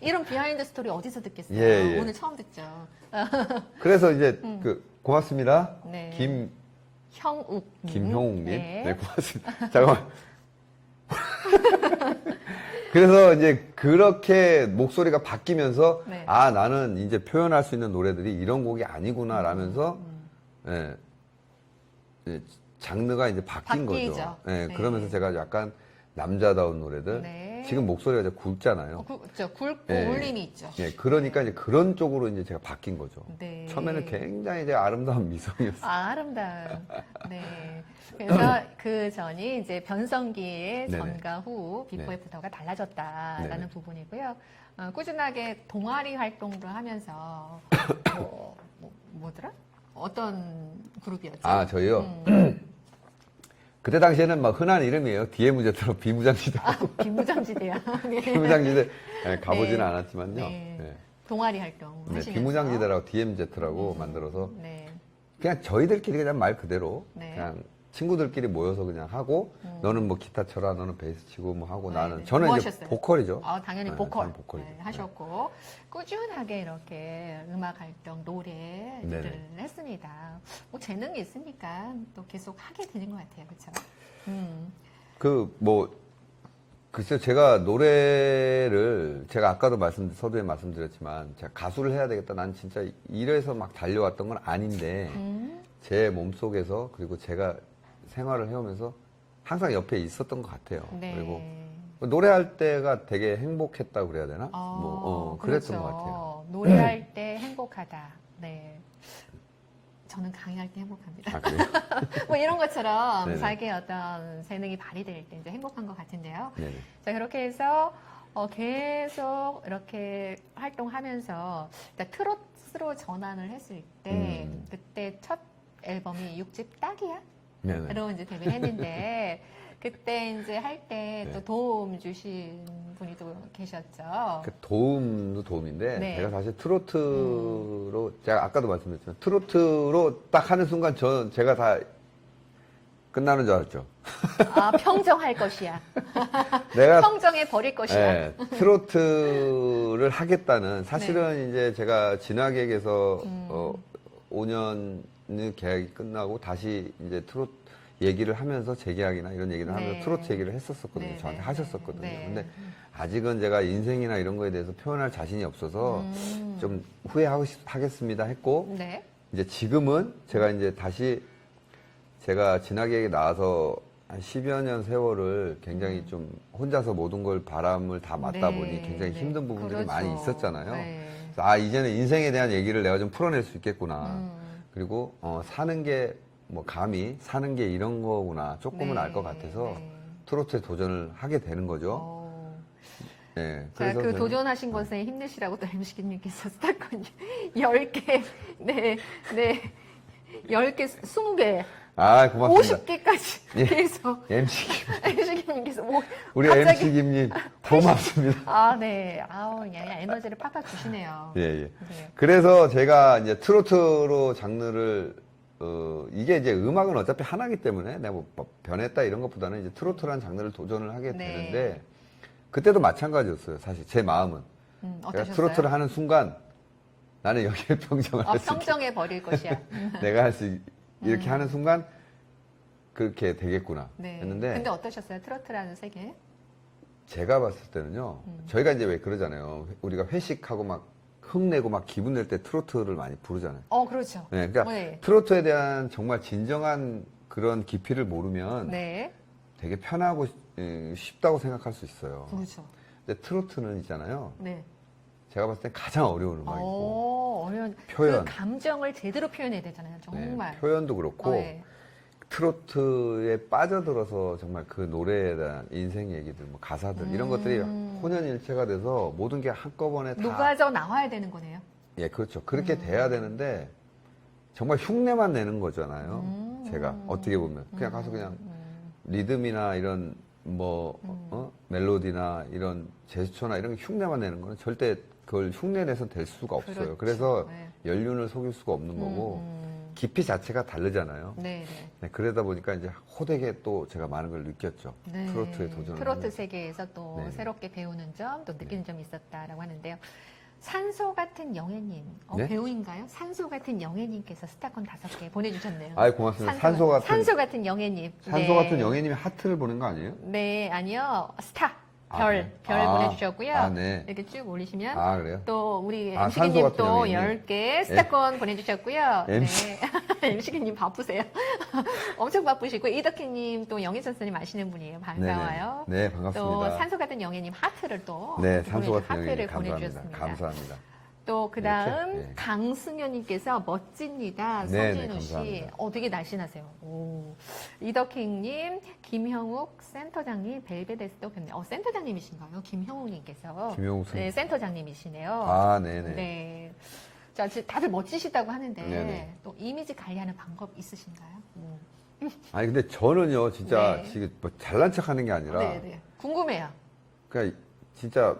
Speaker 1: 이런 비하인드 스토리 어디서 듣겠어요?
Speaker 2: 예, 예.
Speaker 1: 오늘 처음 듣죠.
Speaker 2: 그래서 이제 그 고맙습니다.
Speaker 1: 네.
Speaker 2: 김형욱님.
Speaker 1: 김형욱.
Speaker 2: 네, 고맙습니다. 잠깐만. 그래서 이제 그렇게 목소리가 바뀌면서
Speaker 1: 네.
Speaker 2: 아 나는 이제 표현할 수 있는 노래들이 이런 곡이 아니구나 라면서 예, 예, 장르가 이제 바뀐
Speaker 1: 바뀌죠.
Speaker 2: 거죠. 예,
Speaker 1: 네.
Speaker 2: 그러면서 제가 약간 남자다운 노래들
Speaker 1: 네.
Speaker 2: 지금 목소리가 이제 굵잖아요.
Speaker 1: 그렇죠. 굵고
Speaker 2: 예.
Speaker 1: 울림이 있죠.
Speaker 2: 예, 그러니까 이제 그런 쪽으로 이제 제가 바뀐 거죠.
Speaker 1: 네.
Speaker 2: 처음에는 굉장히 이제 아름다운 미성이었어요.
Speaker 1: 아름다운. 네. 그래서 그 전이 이제 변성기의
Speaker 2: 네네.
Speaker 1: 전과 후 비포
Speaker 2: 네.
Speaker 1: 애프터가 달라졌다라는
Speaker 2: 네네.
Speaker 1: 부분이고요. 꾸준하게 동아리 활동도 하면서 뭐더라? 어떤 그룹이었죠?
Speaker 2: 아, 저희요? 그때 당시에는 막 흔한 이름이에요. DMZ로 비무장지대.
Speaker 1: 비무장지대야. 네.
Speaker 2: 비무장지대. 네, 가보지는
Speaker 1: 네.
Speaker 2: 않았지만요.
Speaker 1: 네.
Speaker 2: 네.
Speaker 1: 동아리 활동
Speaker 2: 네,
Speaker 1: 하시면서
Speaker 2: 비무장지대라고 DMZ라고 만들어서
Speaker 1: 네.
Speaker 2: 그냥 저희들끼리 그냥 말 그대로
Speaker 1: 네.
Speaker 2: 그냥 친구들끼리 모여서 그냥 하고 너는 뭐 기타 쳐라, 너는 베이스 치고 뭐 하고
Speaker 1: 네,
Speaker 2: 나는
Speaker 1: 네.
Speaker 2: 저는
Speaker 1: 뭐
Speaker 2: 이제
Speaker 1: 하셨어요?
Speaker 2: 보컬이죠.
Speaker 1: 당연히
Speaker 2: 네,
Speaker 1: 보컬
Speaker 2: 저는 보컬이죠.
Speaker 1: 네, 하셨고 꾸준하게 이렇게 음악 활동, 노래들을
Speaker 2: 네네.
Speaker 1: 했습니다. 뭐 재능이 있으니까 또 계속 하게 되는 것 같아요, 그렇죠?
Speaker 2: 글쎄요, 제가 노래를, 제가 아까도 서두에 말씀드렸지만, 제가 가수를 해야 되겠다. 난 진짜 이래서 막 달려왔던 건 아닌데, 제 몸속에서, 그리고 제가 생활을 해오면서 항상 옆에 있었던 것 같아요.
Speaker 1: 네.
Speaker 2: 그리고 노래할 때가 되게 행복했다고 그래야 되나? 그랬던
Speaker 1: 그렇죠.
Speaker 2: 것 같아요.
Speaker 1: 노래할 때 행복하다. 네. 저는 강의할 때 행복합니다.
Speaker 2: 아, 그래요?
Speaker 1: 뭐 이런 것처럼
Speaker 2: 네네.
Speaker 1: 자기의 어떤 재능이 발휘될 때 이제 행복한 것 같은데요.
Speaker 2: 네네.
Speaker 1: 자, 그렇게 해서 계속 이렇게 활동하면서 일단 트로트로 전환을 했을 때 그때 첫 앨범이 6집 딱이야?
Speaker 2: 네네.
Speaker 1: 로 이제 데뷔를 했는데 그때 이제 할 때 또
Speaker 2: 네.
Speaker 1: 도움 주신 분이 또 계셨죠.
Speaker 2: 그 도움도 도움인데
Speaker 1: 네.
Speaker 2: 제가 사실 트로트로 제가 아까도 말씀드렸지만 트로트로 딱 하는 순간 제가 다 끝나는 줄 알았죠.
Speaker 1: 평정할 것이야.
Speaker 2: 내가
Speaker 1: 평정해 버릴 것이야.
Speaker 2: 네, 트로트를 하겠다는 사실은 이제 제가 진화객에서 5년 계약이 끝나고 다시 이제 트로트 얘기를 하면서 재계약이나 이런 얘기를
Speaker 1: 네.
Speaker 2: 하면서 트로트 얘기를 했었었거든요.
Speaker 1: 네,
Speaker 2: 저한테
Speaker 1: 네,
Speaker 2: 하셨었거든요.
Speaker 1: 네.
Speaker 2: 근데 아직은 제가 인생이나 이런 거에 대해서 표현할 자신이 없어서 좀 후회하겠습니다 했고
Speaker 1: 네.
Speaker 2: 이제 지금은 제가 이제 다시 제가 진하게 나와서 한 10여 년 세월을 굉장히 좀 혼자서 모든 걸 바람을 다 맞다
Speaker 1: 네,
Speaker 2: 보니 굉장히
Speaker 1: 네.
Speaker 2: 힘든 부분들이
Speaker 1: 그렇죠.
Speaker 2: 많이 있었잖아요.
Speaker 1: 네.
Speaker 2: 그래서 이제는 인생에 대한 얘기를 내가 좀 풀어낼 수 있겠구나. 그리고 사는 게 뭐 감히 사는 게 이런 거구나 조금은
Speaker 1: 네,
Speaker 2: 알 것 같아서
Speaker 1: 네.
Speaker 2: 트로트에 도전을 하게 되는 거죠. 네,
Speaker 1: 자, 그
Speaker 2: 저는-
Speaker 1: 도전하신 것에 힘내시라고 또 MC님께서 스타권 10개, 네, 네, 10개, 20개,
Speaker 2: 아 고맙습니다.
Speaker 1: 50개까지
Speaker 2: 예.
Speaker 1: 계속
Speaker 2: MC 김,
Speaker 1: MC님께서
Speaker 2: 우리 MC 김님 고맙습니다.
Speaker 1: 네, 그냥 에너지를 팍팍 주시네요.
Speaker 2: 예, 예.
Speaker 1: 네.
Speaker 2: 그래서 제가 이제 트로트로 장르를 이게 이제 음악은 어차피 하나기 때문에 내가 뭐 변했다 이런 것보다는 이제 트로트라는 장르를 도전을 하게
Speaker 1: 네.
Speaker 2: 되는데 그때도 마찬가지였어요. 사실 제 마음은 제가
Speaker 1: 어떠셨어요?
Speaker 2: 트로트를 하는 순간 나는 여기에 평정을 할 수 있게.
Speaker 1: 평정해 버릴 것이야.
Speaker 2: 내가 할 수 이렇게 하는 순간 그렇게 되겠구나
Speaker 1: 네.
Speaker 2: 했는데
Speaker 1: 근데 어떠셨어요? 트로트라는 세계?
Speaker 2: 제가 봤을 때는요. 저희가 이제 왜 그러잖아요. 우리가 회식하고 막 흥내고 막 기분 낼 때 트로트를 많이 부르잖아요.
Speaker 1: 그렇죠.
Speaker 2: 네, 그러니까
Speaker 1: 네.
Speaker 2: 트로트에 대한 정말 진정한 그런 깊이를 모르면
Speaker 1: 네.
Speaker 2: 되게 편하고 쉽다고 생각할 수 있어요.
Speaker 1: 그렇죠.
Speaker 2: 근데 트로트는 있잖아요.
Speaker 1: 네.
Speaker 2: 제가 봤을 땐 가장 어려운 음악이고
Speaker 1: 어려운
Speaker 2: 표현.
Speaker 1: 그 감정을 제대로 표현해야 되잖아요. 정말.
Speaker 2: 네, 표현도 그렇고
Speaker 1: 네.
Speaker 2: 트로트에 빠져들어서 정말 그 노래에 대한 인생 얘기들, 뭐 가사들 이런 것들이 혼연일체가 돼서 모든 게 한꺼번에 다
Speaker 1: 녹아져 나와야 되는 거네요.
Speaker 2: 예, 그렇죠. 그렇게 돼야 되는데 정말 흉내만 내는 거잖아요. 제가 어떻게 보면 그냥 가서 그냥 리듬이나 이런 뭐 멜로디나 이런 제스처나 이런 게 흉내만 내는 거는 절대 그걸 흉내내서 될 수가 없어요.
Speaker 1: 그렇죠.
Speaker 2: 그래서
Speaker 1: 네.
Speaker 2: 연륜을 속일 수가 없는 거고 깊이 자체가 다르잖아요.
Speaker 1: 네, 네.
Speaker 2: 네, 그러다 보니까 이제 호되게 또 제가 많은 걸 느꼈죠.
Speaker 1: 네.
Speaker 2: 트로트에 도전을
Speaker 1: 트로트
Speaker 2: 하면서.
Speaker 1: 세계에서 또
Speaker 2: 네.
Speaker 1: 새롭게 배우는 점, 또 느끼는 점이 있었다라고 하는데요. 산소 같은 영애님,
Speaker 2: 네?
Speaker 1: 배우인가요? 산소 같은 영애님께서 스타콘 5개 보내주셨네요.
Speaker 2: 아이, 고맙습니다. 산소 같은
Speaker 1: 영애님.
Speaker 2: 산소 같은 영애님이 하트를 보낸 거 아니에요?
Speaker 1: 네, 아니요. 스타.
Speaker 2: 아,
Speaker 1: 별,
Speaker 2: 네.
Speaker 1: 별
Speaker 2: 아,
Speaker 1: 보내주셨고요.
Speaker 2: 아, 네.
Speaker 1: 이렇게 쭉 올리시면
Speaker 2: 아, 그래요?
Speaker 1: 또 우리
Speaker 2: 아, 산소
Speaker 1: MC기님
Speaker 2: 같은
Speaker 1: 또
Speaker 2: 영예님.
Speaker 1: 10개 스타콘 보내주셨고요.
Speaker 2: MC.
Speaker 1: 네. MC기님 바쁘세요. 엄청 바쁘시고 이덕희님 또 영희 선생님 아시는 분이에요. 반가워요.
Speaker 2: 네네. 네, 반갑습니다.
Speaker 1: 또 산소 같은 영예님 하트를 또
Speaker 2: 네, 산소 같은
Speaker 1: 하트를
Speaker 2: 영예님 감사합니다.
Speaker 1: 보내주셨습니다.
Speaker 2: 감사합니다.
Speaker 1: 또 그다음
Speaker 2: 이렇게? 네.
Speaker 1: 강승현님께서 멋집니다.
Speaker 2: 네, 네,
Speaker 1: 서진우 씨,
Speaker 2: 감사합니다.
Speaker 1: 되게 날씬하세요. 오. 이덕희님, 김형욱 센터장님, 벨베데스도 뵙네. 센터장님이신가요? 김형욱님께서.
Speaker 2: 김형욱
Speaker 1: 네, 센터장님이시네요.
Speaker 2: 아, 네네.
Speaker 1: 네. 자, 다들 멋지시다고 하는데
Speaker 2: 네네.
Speaker 1: 또 이미지 관리하는 방법 있으신가요?
Speaker 2: 아니, 근데 저는요, 진짜
Speaker 1: 네.
Speaker 2: 지금 뭐 잘난 척 하는 게 아니라,
Speaker 1: 네, 네. 궁금해요.
Speaker 2: 그러니까 진짜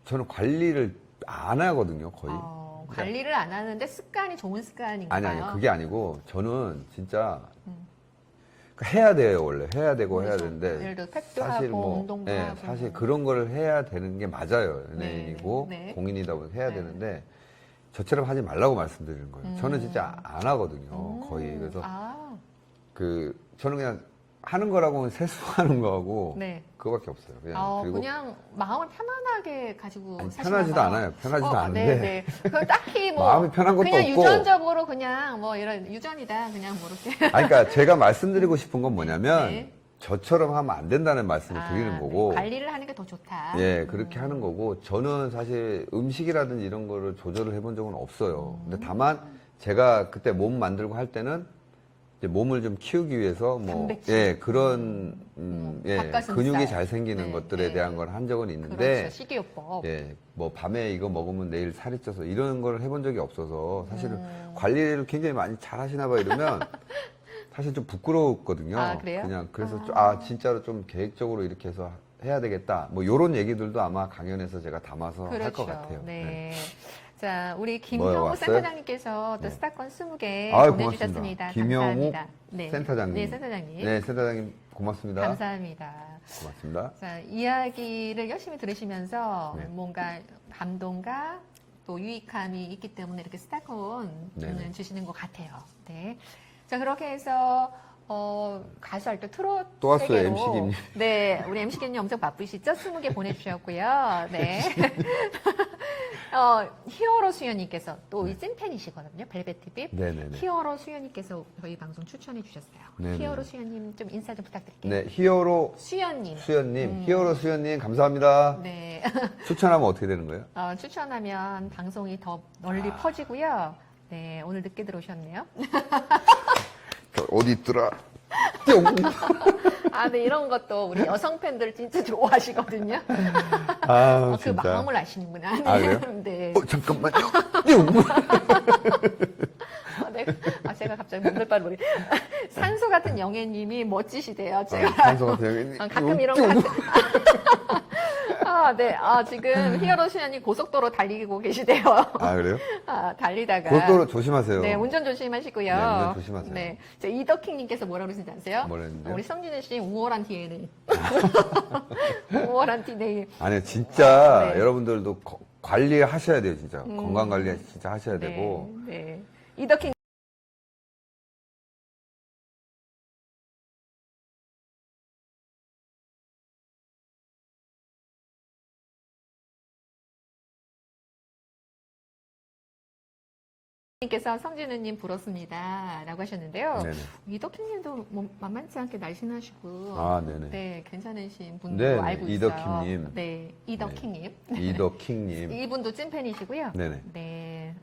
Speaker 2: 저는 관리를 안 하거든요, 거의.
Speaker 1: 관리를 안 하는데 습관이 좋은 습관인가요?
Speaker 2: 아니, 그게 아니고, 저는 진짜, 해야 돼요, 원래. 해야 되고 해야
Speaker 1: 그렇죠.
Speaker 2: 되는데.
Speaker 1: 예를 들어 팩도
Speaker 2: 사실
Speaker 1: 하고
Speaker 2: 뭐,
Speaker 1: 운동도
Speaker 2: 예,
Speaker 1: 하고.
Speaker 2: 사실 그런 거를 해야 되는 게 맞아요. 연예인이고,
Speaker 1: 네, 네.
Speaker 2: 공인이다 보니 해야
Speaker 1: 네.
Speaker 2: 되는데, 저처럼 하지 말라고 말씀드리는 거예요. 저는 진짜 안 하거든요, 거의. 그래서, 저는 그냥 하는 거라고 세수하는 거하고,
Speaker 1: 네.
Speaker 2: 그거밖에 없어요. 그냥. 그리고
Speaker 1: 그냥 마음을 편안하게 가지고
Speaker 2: 아니,
Speaker 1: 사시나
Speaker 2: 편하지도
Speaker 1: 봐요.
Speaker 2: 않아요. 편하지도 않은데.
Speaker 1: 네, 네. 그 딱히 뭐
Speaker 2: 마음이 편한 것도
Speaker 1: 그냥
Speaker 2: 없고.
Speaker 1: 유전적으로 그냥 뭐 이런 유전이다 그냥 뭐 이렇게.
Speaker 2: 아니, 그러니까 제가 말씀드리고 싶은 건 뭐냐면,
Speaker 1: 네.
Speaker 2: 저처럼 하면 안 된다는 말씀을 드리는 거고,
Speaker 1: 네. 관리를 하는 게 더 좋다.
Speaker 2: 예, 그렇게 하는 거고, 저는 사실 음식이라든지 이런 거를 조절을 해본 적은 없어요. 근데 다만, 제가 그때 몸 만들고 할 때는, 이제 몸을 좀 키우기 위해서, 뭐,
Speaker 1: 단백질.
Speaker 2: 예, 그런, 예,
Speaker 1: 닭가슴살.
Speaker 2: 근육이 잘 생기는
Speaker 1: 네,
Speaker 2: 것들에
Speaker 1: 네.
Speaker 2: 대한 걸 한 적은 있는데,
Speaker 1: 그렇죠. 식이요법.
Speaker 2: 예, 뭐, 밤에 이거 먹으면 내일 살이 쪄서 이런 걸 해본 적이 없어서, 사실은 관리를 굉장히 많이 잘 하시나 봐 이러면, 사실 좀 부끄러웠거든요.
Speaker 1: 아, 그래요?
Speaker 2: 그냥, 그래서 진짜로 좀 계획적으로 이렇게 해서 해야 되겠다. 뭐, 요런 얘기들도 아마 강연에서 제가 담아서 할 것 같아요.
Speaker 1: 네.
Speaker 2: 네.
Speaker 1: 자, 우리
Speaker 2: 뭐요,
Speaker 1: 김형우
Speaker 2: 왔어요?
Speaker 1: 센터장님께서 또
Speaker 2: 네.
Speaker 1: 스타권 20개
Speaker 2: 아유,
Speaker 1: 보내주셨습니다.
Speaker 2: 고맙습니다. 김형욱
Speaker 1: 감사합니다. 네.
Speaker 2: 센터장님.
Speaker 1: 네, 센터장님.
Speaker 2: 네, 센터장님 고맙습니다.
Speaker 1: 감사합니다.
Speaker 2: 고맙습니다.
Speaker 1: 자, 이야기를 열심히 들으시면서
Speaker 2: 네.
Speaker 1: 뭔가 감동과 또 유익함이 있기 때문에 이렇게 스타콘
Speaker 2: 네네.
Speaker 1: 주시는 것 같아요. 네. 자, 그렇게 해서 가수 활동 트롯
Speaker 2: 또 왔어요,
Speaker 1: 세계로.
Speaker 2: MC 김님.
Speaker 1: 네, 우리 MC 김님 엄청 바쁘시죠? 20개 보내주셨고요. 네. 히어로 수연님께서 또 이 찐팬이시거든요. 벨벳TV.
Speaker 2: 네네네.
Speaker 1: 히어로 수연님께서 저희 방송 추천해 주셨어요.
Speaker 2: 네네.
Speaker 1: 히어로 수연님 좀 인사 좀 부탁드릴게요.
Speaker 2: 네, 히어로
Speaker 1: 수연님.
Speaker 2: 수연님, 히어로 수연님 감사합니다.
Speaker 1: 네.
Speaker 2: 추천하면 어떻게 되는 거예요?
Speaker 1: 추천하면 방송이 더 널리 퍼지고요. 네, 오늘 늦게 들어오셨네요.
Speaker 2: 어디 있더라? 뿅!
Speaker 1: 네, 이런 것도 우리 여성 팬들 진짜 좋아하시거든요.
Speaker 2: 아,
Speaker 1: 그
Speaker 2: 진짜.
Speaker 1: 마음을 아시는구나.
Speaker 2: 아, 그래요?
Speaker 1: 네.
Speaker 2: 잠깐만요. 뿅!
Speaker 1: 네. 제가 갑자기 몸둘 모르. 산소 같은 영애님이 멋지시대요. 제가.
Speaker 2: 산소 같은
Speaker 1: 가끔 이런 거. 네. 지금 히어로 수연이 고속도로 달리고 계시대요.
Speaker 2: 아, 그래요?
Speaker 1: 달리다가.
Speaker 2: 고속도로 조심하세요.
Speaker 1: 네, 운전 조심하시고요.
Speaker 2: 네, 운전 조심하세요.
Speaker 1: 네. 이덕희님께서 뭐라 그러시는지 아세요?
Speaker 2: 뭐라 했는데요?
Speaker 1: 우리 성진우 씨 우월한 DNA. 우월한 DNA.
Speaker 2: 아니, 진짜
Speaker 1: 네.
Speaker 2: 여러분들도 관리하셔야 돼요, 진짜. 건강 관리 진짜 하셔야 되고.
Speaker 1: 네. 이덕희 님께서 성진우님 부럽습니다. 라고 하셨는데요.
Speaker 2: 네네.
Speaker 1: 이덕희님도 뭐 만만치 않게 날씬하시고.
Speaker 2: 아, 네네.
Speaker 1: 네, 괜찮으신 분도
Speaker 2: 네네,
Speaker 1: 알고 있어요.
Speaker 2: 이덕희님.
Speaker 1: 네, 이덕희님.
Speaker 2: 이덕킹님.
Speaker 1: 이분도 찐팬이시고요.
Speaker 2: 네네.
Speaker 1: 네,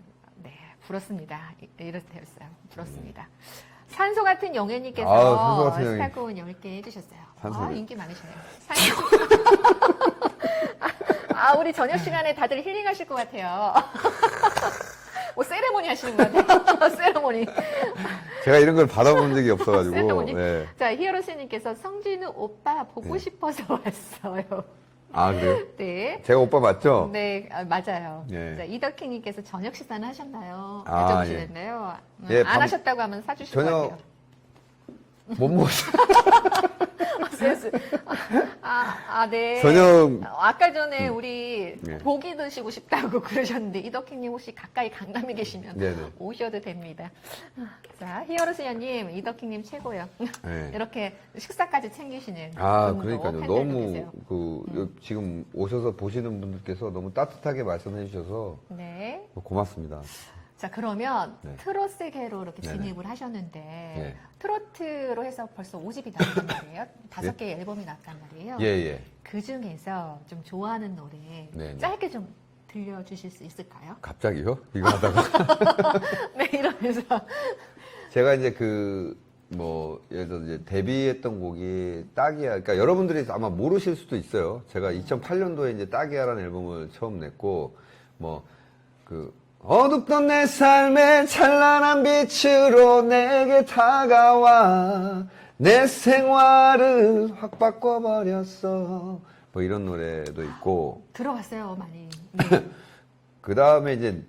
Speaker 1: 부럽습니다. 이렇게였어요. 부럽습니다. 산소 같은 영애님께서
Speaker 2: 아우, 산소 같은 영애.
Speaker 1: 스타콘 10개 해주셨어요.
Speaker 2: 산소.
Speaker 1: 인기 많으시네요. 우리 저녁 시간에 다들 힐링하실 것 같아요. 뭐 세레모니 하시는 것 같아요. 세레모니.
Speaker 2: 제가 이런 걸 받아본 적이 없어가지고.
Speaker 1: 세레모니.
Speaker 2: 네.
Speaker 1: 자, 히어로스님께서 성진우 오빠 보고
Speaker 2: 네.
Speaker 1: 싶어서 왔어요.
Speaker 2: 아, 그래요?
Speaker 1: 네.
Speaker 2: 제가 오빠 맞죠?
Speaker 1: 네, 맞아요.
Speaker 2: 예.
Speaker 1: 자, 이덕희님께서 저녁 식사는 하셨나요?
Speaker 2: 아,
Speaker 1: 여쭤보시는데요.
Speaker 2: 예,
Speaker 1: 안 하셨다고 하면 사주실 것
Speaker 2: 저녁
Speaker 1: 같아요.
Speaker 2: 못 먹었어요.
Speaker 1: 센스. 네.
Speaker 2: 저녁,
Speaker 1: 아까 전에 우리
Speaker 2: 네.
Speaker 1: 고기 드시고 싶다고 그러셨는데 이덕희님 혹시 가까이 강남에 계시면
Speaker 2: 네네.
Speaker 1: 오셔도 됩니다. 자, 히어로스연님, 이덕희님 최고요.
Speaker 2: 네.
Speaker 1: 이렇게 식사까지 챙기시는
Speaker 2: 아,
Speaker 1: 분도
Speaker 2: 그러니까요.
Speaker 1: 팬들도
Speaker 2: 너무,
Speaker 1: 계세요.
Speaker 2: 지금 오셔서 보시는 분들께서 너무 따뜻하게 말씀해 주셔서
Speaker 1: 네.
Speaker 2: 고맙습니다.
Speaker 1: 자, 그러면
Speaker 2: 네.
Speaker 1: 트로트계로 이렇게
Speaker 2: 네네.
Speaker 1: 진입을 하셨는데
Speaker 2: 예.
Speaker 1: 트로트로 해서 벌써 5집이 나왔단 말이에요. 5개의 앨범이 나왔단 말이에요.
Speaker 2: 예, 예.
Speaker 1: 그 중에서 좀 좋아하는 노래
Speaker 2: 네네.
Speaker 1: 짧게 좀 들려주실 수 있을까요?
Speaker 2: 갑자기요? 이거 하다가.
Speaker 1: 네, 이러면서.
Speaker 2: 제가 이제 예를 들어 이제 데뷔했던 곡이 딱이야. 그러니까 여러분들이 아마 모르실 수도 있어요. 제가 2008년도에 이제 딱이야라는 앨범을 처음 냈고, 어둡던 내 삶의 찬란한 빛으로 내게 다가와 내 생활을 확 바꿔버렸어. 뭐 이런 노래도 있고.
Speaker 1: 들어봤어요, 많이. 네.
Speaker 2: 그 다음에 이제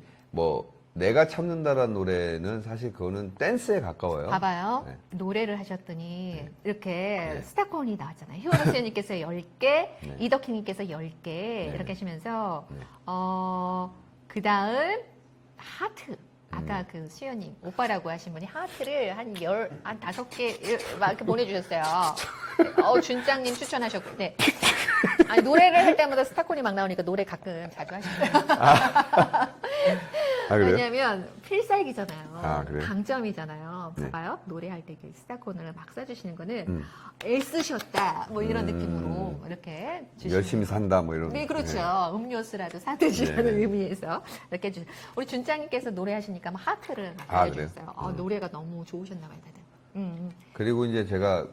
Speaker 2: 내가 참는다라는 노래는 사실 그거는 댄스에 가까워요.
Speaker 1: 봐봐요.
Speaker 2: 네.
Speaker 1: 노래를 하셨더니 이렇게
Speaker 2: 네.
Speaker 1: 스타콘이 나왔잖아요. 히어로스님께서 10개,
Speaker 2: 네.
Speaker 1: 이덕희님께서 10개 이렇게 하시면서
Speaker 2: 네.
Speaker 1: 그 다음 하트. 아까 그 수연님 오빠라고 하신 분이 하트를 한 5개 막 이렇게 보내주셨어요. 준짱님 추천하셨고, 네. 아니, 노래를 할 때마다 스타콘이 막 나오니까 노래 가끔 자주 하시죠.
Speaker 2: 아, 그래요?
Speaker 1: 왜냐면 필살기잖아요.
Speaker 2: 아, 그래요?
Speaker 1: 강점이잖아요.
Speaker 2: 네.
Speaker 1: 봐봐요. 노래할 때 스타콘을 막 써주시는 거는 애쓰셨다 뭐 이런 느낌으로 이렇게 주시는
Speaker 2: 열심히 산다 뭐 이런.
Speaker 1: 네, 그렇죠.
Speaker 2: 네.
Speaker 1: 음료수라도 사드시라는
Speaker 2: 네.
Speaker 1: 의미에서 이렇게 해주세요. 우리 준짱님께서 노래하시니까 막 하트를
Speaker 2: 아,
Speaker 1: 알려주셨어요.
Speaker 2: 그래요?
Speaker 1: 노래가 너무 좋으셨나 봐요, 다들.
Speaker 2: 그리고 이제 제가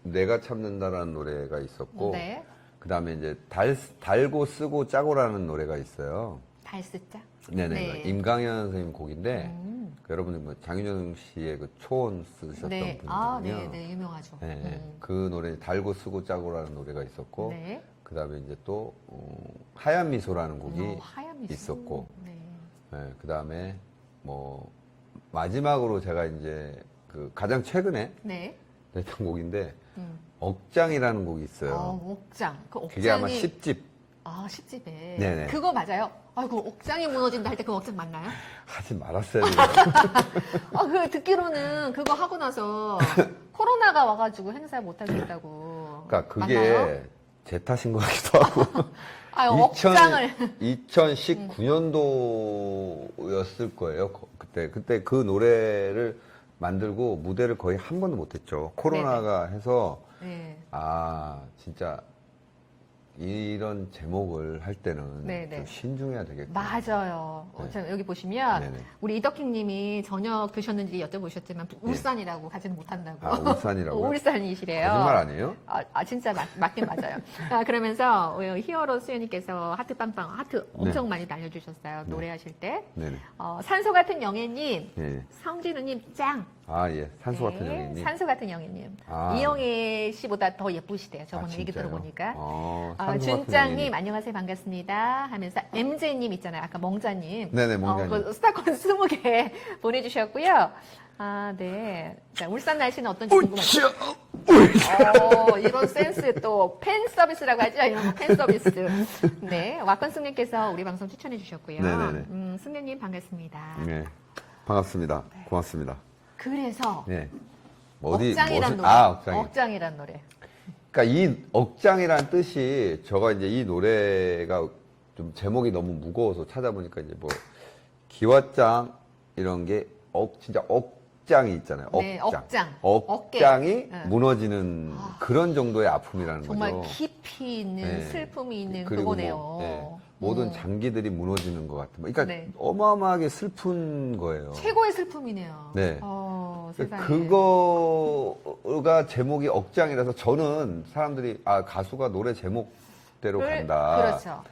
Speaker 2: 내가 참는다라는 노래가 있었고,
Speaker 1: 네.
Speaker 2: 그 다음에 이제 달고 쓰고 짜고라는 노래가 있어요.
Speaker 1: 달스자?
Speaker 2: 네네.
Speaker 1: 네.
Speaker 2: 임강현 선생님 곡인데, 여러분들 장윤정 씨의 초원 쓰셨던
Speaker 1: 네.
Speaker 2: 분이거든요.
Speaker 1: 네, 유명하죠.
Speaker 2: 네, 그 노래 달고 쓰고 짜고라는 노래가 있었고,
Speaker 1: 네.
Speaker 2: 그 다음에 이제 또 하얀 미소라는 곡이
Speaker 1: 하얀 미소.
Speaker 2: 있었고,
Speaker 1: 네.
Speaker 2: 그 다음에 마지막으로 제가 이제 가장 최근에
Speaker 1: 네.
Speaker 2: 냈던 곡인데 억장이라는 곡이 있어요.
Speaker 1: 옥장. 그 옥장이.
Speaker 2: 그게 아마 10집.
Speaker 1: 10집에.
Speaker 2: 네네.
Speaker 1: 그거 맞아요. 아이고, 옥장이 무너진다 할 때 그 억장 맞나요?
Speaker 2: 하지 말았어야 되는데.
Speaker 1: 듣기로는 그거 하고 나서 코로나가 와가지고 행사 못 하겠다고.
Speaker 2: 그러니까 그게
Speaker 1: 맞나요?
Speaker 2: 제 탓인 것 같기도 하고.
Speaker 1: 억장을.
Speaker 2: 2019년도였을 거예요. 그때 그 노래를 만들고 무대를 거의 한 번도 못 했죠. 코로나가 해서
Speaker 1: 네.
Speaker 2: 진짜 이런 제목을 할 때는
Speaker 1: 네네.
Speaker 2: 좀 신중해야 되겠다.
Speaker 1: 맞아요.
Speaker 2: 네.
Speaker 1: 자, 여기 보시면
Speaker 2: 네네.
Speaker 1: 우리 이덕희님이 저녁 드셨는지 여쭤보셨지만 울산이라고 가지는 못한다고.
Speaker 2: 울산이라고요?
Speaker 1: 울산이시래요.
Speaker 2: 거짓말 아니에요?
Speaker 1: 진짜 맞긴 맞아요. 그러면서 히어로 수연님께서 하트빵빵 하트 엄청 많이 날려주셨어요.
Speaker 2: 네.
Speaker 1: 노래하실 때.
Speaker 2: 네네.
Speaker 1: 산소 같은 영애님,
Speaker 2: 네.
Speaker 1: 성진우님 짱.
Speaker 2: 예. 산소 같은
Speaker 1: 네,
Speaker 2: 영예님.
Speaker 1: 산소 같은 영애님.
Speaker 2: 아.
Speaker 1: 이영애 씨보다 더 예쁘시대요. 저번에 얘기
Speaker 2: 진짜요?
Speaker 1: 들어보니까.
Speaker 2: 산소 같은
Speaker 1: 준짱님
Speaker 2: 영예님.
Speaker 1: 안녕하세요 반갑습니다 하면서 MJ님 있잖아요. 아까 멍자님.
Speaker 2: 네네, 멍자님.
Speaker 1: 그 스타콘 20개 보내주셨고요. 네. 자, 울산 날씨는 어떤지 궁금합니다. 이런 센스 또 팬 서비스라고 하죠. 이런 거 팬 서비스. 네, 와건승님께서 우리 방송 추천해 주셨고요.
Speaker 2: 네네네.
Speaker 1: 승객님 반갑습니다.
Speaker 2: 네, 반갑습니다. 고맙습니다.
Speaker 1: 그래서
Speaker 2: 네.
Speaker 1: 억장이란 노래.
Speaker 2: 억장이.
Speaker 1: 억장이란 노래.
Speaker 2: 그러니까 이 억장이란 뜻이 제가 이제 이 노래가 좀 제목이 너무 무거워서 찾아보니까 이제 뭐 기왓장 이런 게 진짜 억장이 있잖아요.
Speaker 1: 네,
Speaker 2: 억장.
Speaker 1: 어깨.
Speaker 2: 억장이
Speaker 1: 네.
Speaker 2: 무너지는 그런 정도의 아픔이라는
Speaker 1: 정말
Speaker 2: 거죠.
Speaker 1: 깊이 있는
Speaker 2: 네.
Speaker 1: 슬픔이 있는
Speaker 2: 그리고
Speaker 1: 그거네요.
Speaker 2: 뭐, 네. 모든 장기들이 무너지는 것 같은. 그러니까
Speaker 1: 네.
Speaker 2: 어마어마하게 슬픈 거예요.
Speaker 1: 최고의 슬픔이네요.
Speaker 2: 네.
Speaker 1: 세상에.
Speaker 2: 그거가 제목이 억장이라서 저는 사람들이 가수가 노래 제목대로 간다.
Speaker 1: 그렇죠.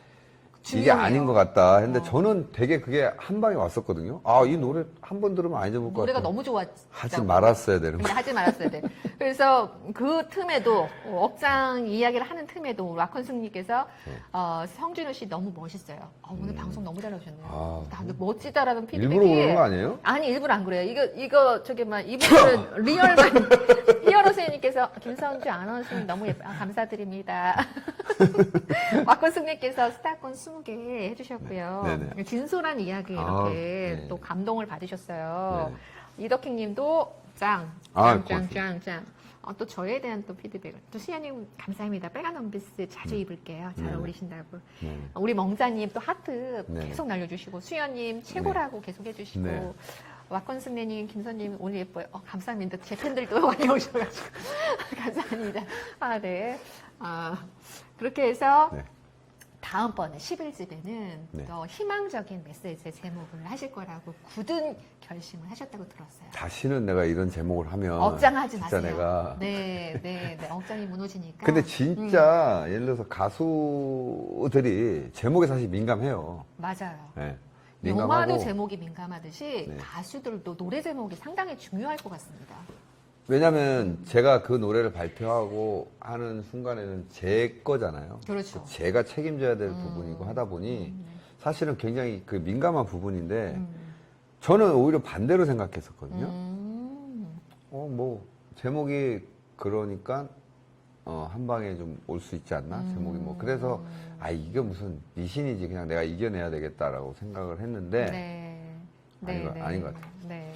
Speaker 2: 이게
Speaker 1: 중요해요.
Speaker 2: 아닌 것 같다 했는데 저는 되게 그게 한 방에 왔었거든요. 이 노래 한 번 들으면 안 잊어볼 것
Speaker 1: 노래가
Speaker 2: 같아.
Speaker 1: 너무 좋았죠.
Speaker 2: 하지 말았어야 되는
Speaker 1: 근데
Speaker 2: 거.
Speaker 1: 하지 말았어야 돼. 그래서 그 틈에도 억장 이야기를 하는 틈에도 락컨승님께서 성진우 씨 너무 멋있어요. 오늘 방송 너무 잘하셨네요. 나도 멋지다라는 피드백이
Speaker 2: 일부러 그러는 거 아니에요?
Speaker 1: 아니 일부러 안 그래요. 이거 저기 막 이분들은 리얼만 히어로세님께서 김선주 아나운서님 너무 예뻐요. 감사드립니다. 락컨승님께서 스타권 20개 해주셨고요.
Speaker 2: 네네.
Speaker 1: 진솔한 이야기 이렇게
Speaker 2: 네.
Speaker 1: 또 감동을 받으셨어요.
Speaker 2: 네.
Speaker 1: 이덕희님도 짱. 또 저에 대한 또 피드백을. 또 수현님 감사합니다. 빨간 원피스 자주 입을게요. 잘 어울리신다고.
Speaker 2: 네.
Speaker 1: 우리 멍자님 또 하트
Speaker 2: 네.
Speaker 1: 계속 날려주시고 수현님 최고라고 계속 해주시고
Speaker 2: 네.
Speaker 1: 와건승래님, 김선님 오늘 예뻐요. 감사합니다. 제 팬들도 많이 오셔가지고 감사합니다. 네. 그렇게 해서
Speaker 2: 네.
Speaker 1: 다음번에 11집에는
Speaker 2: 네.
Speaker 1: 더 희망적인 메시지의 제목을 하실 거라고 굳은 결심을 하셨다고 들었어요.
Speaker 2: 다시는 내가 이런 제목을 하면
Speaker 1: 억장하지
Speaker 2: 진짜
Speaker 1: 마세요.
Speaker 2: 내가
Speaker 1: 네. 억장이 무너지니까.
Speaker 2: 근데 진짜 예를 들어서 가수들이 제목에 사실 민감해요.
Speaker 1: 맞아요.
Speaker 2: 네.
Speaker 1: 영화도
Speaker 2: 민감하고
Speaker 1: 제목이 민감하듯이
Speaker 2: 네.
Speaker 1: 가수들도 노래 제목이 상당히 중요할 것 같습니다.
Speaker 2: 왜냐면 제가 그 노래를 발표하고 하는 순간에는 제 거잖아요.
Speaker 1: 그렇죠.
Speaker 2: 제가 책임져야 될 부분이고 하다 보니 사실은 굉장히 그 민감한 부분인데 저는 오히려 반대로 생각했었거든요. 뭐 제목이 그러니까 한 방에 좀 올 수 있지 않나? 제목이 뭐 그래서 이게 무슨 미신이지 그냥 내가 이겨내야 되겠다라고 생각을 했는데 아닌 것 같아요.
Speaker 1: 네.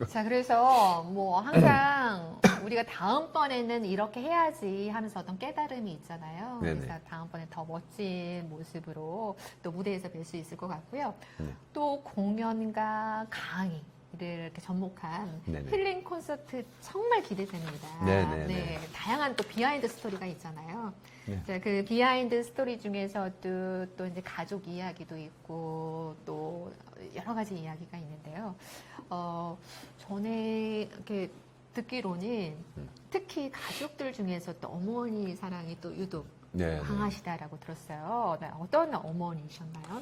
Speaker 1: 자, 그래서 뭐 항상 우리가 다음번에는 이렇게 해야지 하면서 어떤 깨달음이 있잖아요.
Speaker 2: 네네.
Speaker 1: 그래서 다음번에 더 멋진 모습으로 또 무대에서 뵐 수 있을 것 같고요.
Speaker 2: 네.
Speaker 1: 또 공연과 강의를 이렇게 접목한
Speaker 2: 네네.
Speaker 1: 힐링 콘서트 정말 기대됩니다.
Speaker 2: 네네네.
Speaker 1: 네, 다양한 또 비하인드 스토리가 있잖아요.
Speaker 2: 네.
Speaker 1: 자, 그 비하인드 스토리 중에서도 또 이제 가족 이야기도 있고 또 여러 가지 이야기가 있는데요. 전에 이렇게 듣기로는 특히 가족들 중에서 또 어머니 사랑이 또 유독
Speaker 2: 네,
Speaker 1: 강하시다라고 들었어요. 네, 어떤 어머니셨나요?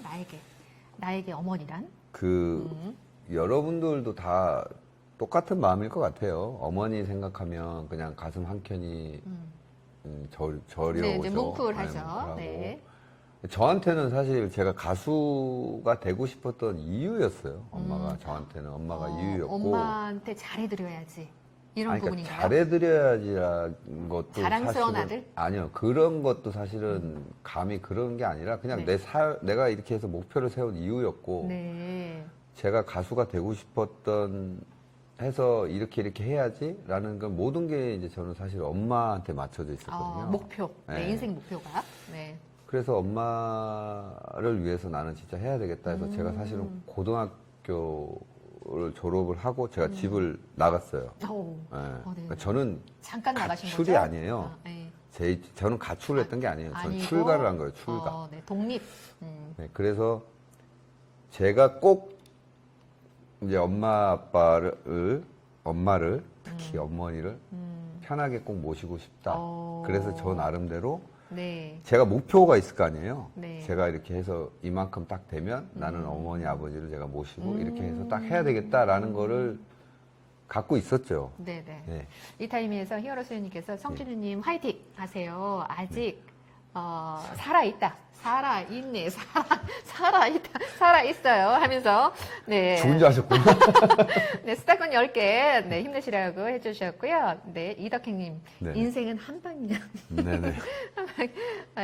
Speaker 1: 나에게 어머니란?
Speaker 2: 여러분들도 다 똑같은 마음일 것 같아요. 어머니 생각하면 그냥 가슴 한켠이 저려오죠.
Speaker 1: 네, 이제 뭉클하죠.
Speaker 2: 뭉클하고.
Speaker 1: 네.
Speaker 2: 저한테는 사실 제가 가수가 되고 싶었던 이유였어요. 저한테는 엄마가 이유였고.
Speaker 1: 엄마한테 잘해드려야지. 이런
Speaker 2: 그러니까
Speaker 1: 부분인가요?
Speaker 2: 잘해드려야지라는 것도
Speaker 1: 자랑스러운
Speaker 2: 사실은
Speaker 1: 아들?
Speaker 2: 아니요. 그런 것도 사실은 감히 그런 게 아니라 그냥
Speaker 1: 네.
Speaker 2: 내가 이렇게 해서 목표를 세운 이유였고
Speaker 1: 네.
Speaker 2: 제가 가수가 되고 싶었던 해서 이렇게 해야지라는 건 모든 게 이제 저는 사실 엄마한테 맞춰져 있었거든요.
Speaker 1: 목표. 네,
Speaker 2: 네.
Speaker 1: 인생 목표가. 네.
Speaker 2: 그래서 엄마를 위해서 나는 진짜 해야 되겠다 해서 제가 사실은 고등학교를 졸업을 하고 제가 집을 나갔어요.
Speaker 1: 네.
Speaker 2: 그러니까 저는
Speaker 1: 잠깐 나가신
Speaker 2: 가출이
Speaker 1: 거죠?
Speaker 2: 아니에요.
Speaker 1: 네.
Speaker 2: 저는 가출을 했던 게 아니에요. 저는
Speaker 1: 아니고,
Speaker 2: 출가를 한 거예요. 출가.
Speaker 1: 네, 독립.
Speaker 2: 네, 그래서 제가 꼭 이제 엄마를 특히 어머니를 편하게 꼭 모시고 싶다. 그래서 저 나름대로
Speaker 1: 네.
Speaker 2: 제가 목표가 있을 거 아니에요.
Speaker 1: 네.
Speaker 2: 제가 이렇게 해서 이만큼 딱 되면 나는 어머니 아버지를 제가 모시고 이렇게 해서 딱 해야 되겠다라는 거를 갖고 있었죠.
Speaker 1: 네네.
Speaker 2: 네.
Speaker 1: 이 타임에서 히어로 수현님께서 성진우님 화이팅 하세요. 아직 살아있다. 살아있네, 살아있어요 하면서, 네.
Speaker 2: 죽은 줄 아셨구나.
Speaker 1: 네, 스타권 10개, 네, 힘내시라고 해주셨고요. 네, 이덕행님,
Speaker 2: 네.
Speaker 1: 인생은 한 방이야.
Speaker 2: 네네.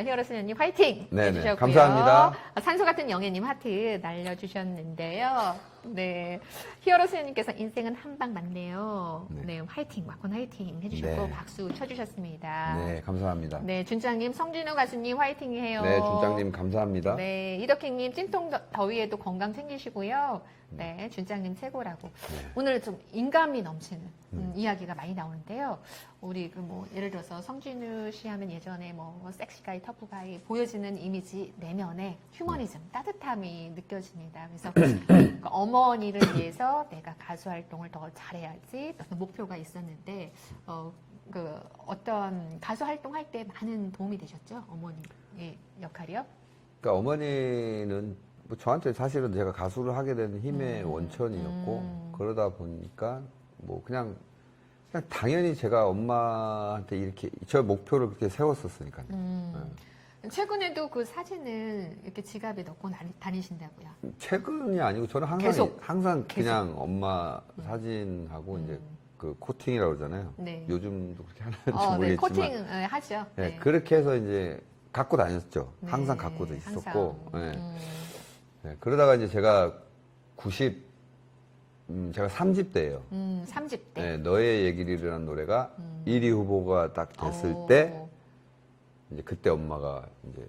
Speaker 1: 히어로스님 화이팅!
Speaker 2: 네네.
Speaker 1: 해주셨고요.
Speaker 2: 감사합니다.
Speaker 1: 산소 같은 영애님 하트 날려주셨는데요. 네. 히어로스님께서 인생은 한 방 맞네요.
Speaker 2: 네.
Speaker 1: 네, 화이팅, 와콘 화이팅 해주셨고,
Speaker 2: 네.
Speaker 1: 박수 쳐주셨습니다.
Speaker 2: 네, 감사합니다.
Speaker 1: 네, 준장님, 성진우 가수님 화이팅 해요.
Speaker 2: 네, 준장님 감사합니다.
Speaker 1: 네, 이덕행님 찜통 더위에도 건강 챙기시고요. 네, 준장님 최고라고.
Speaker 2: 네.
Speaker 1: 오늘 좀 인감이 넘치는 이야기가 많이 나오는데요. 우리 그 뭐 예를 들어서 성진우 씨 하면 예전에 뭐 섹시가이, 터프가이 보여지는 이미지 내면에 휴머니즘, 따뜻함이 느껴집니다. 그래서 그 어머니를 위해서 내가 가수 활동을 더 잘해야지 어떤 목표가 있었는데 그 어떤 가수 활동할 때 많은 도움이 되셨죠? 어머니의 역할이요?
Speaker 2: 그러니까 어머니는 뭐 저한테 사실은 제가 가수를 하게 된 힘의 원천이었고 그러다 보니까 뭐 그냥 당연히 제가 엄마한테 이렇게 저 목표를 그렇게 세웠었으니까요.
Speaker 1: 최근에도 그 사진을 이렇게 지갑에 넣고 다니신다고요?
Speaker 2: 최근이 아니고 저는 항상 그냥 엄마 사진하고 이제 그 코팅이라고 그러잖아요.
Speaker 1: 네.
Speaker 2: 요즘도 그렇게 하는지
Speaker 1: 네,
Speaker 2: 모르겠지만
Speaker 1: 코팅 하죠.
Speaker 2: 네,
Speaker 1: 네.
Speaker 2: 그렇게 해서 이제 갖고 다녔죠.
Speaker 1: 네,
Speaker 2: 항상 갖고도 있었고.
Speaker 1: 항상.
Speaker 2: 네. 네, 그러다가 이제 제가 제가 3집때예요.
Speaker 1: 3집 때.
Speaker 2: 네, 너의 얘기리라는 노래가 1위 후보가 딱 됐을
Speaker 1: 오.
Speaker 2: 때 이제 그때 엄마가 이제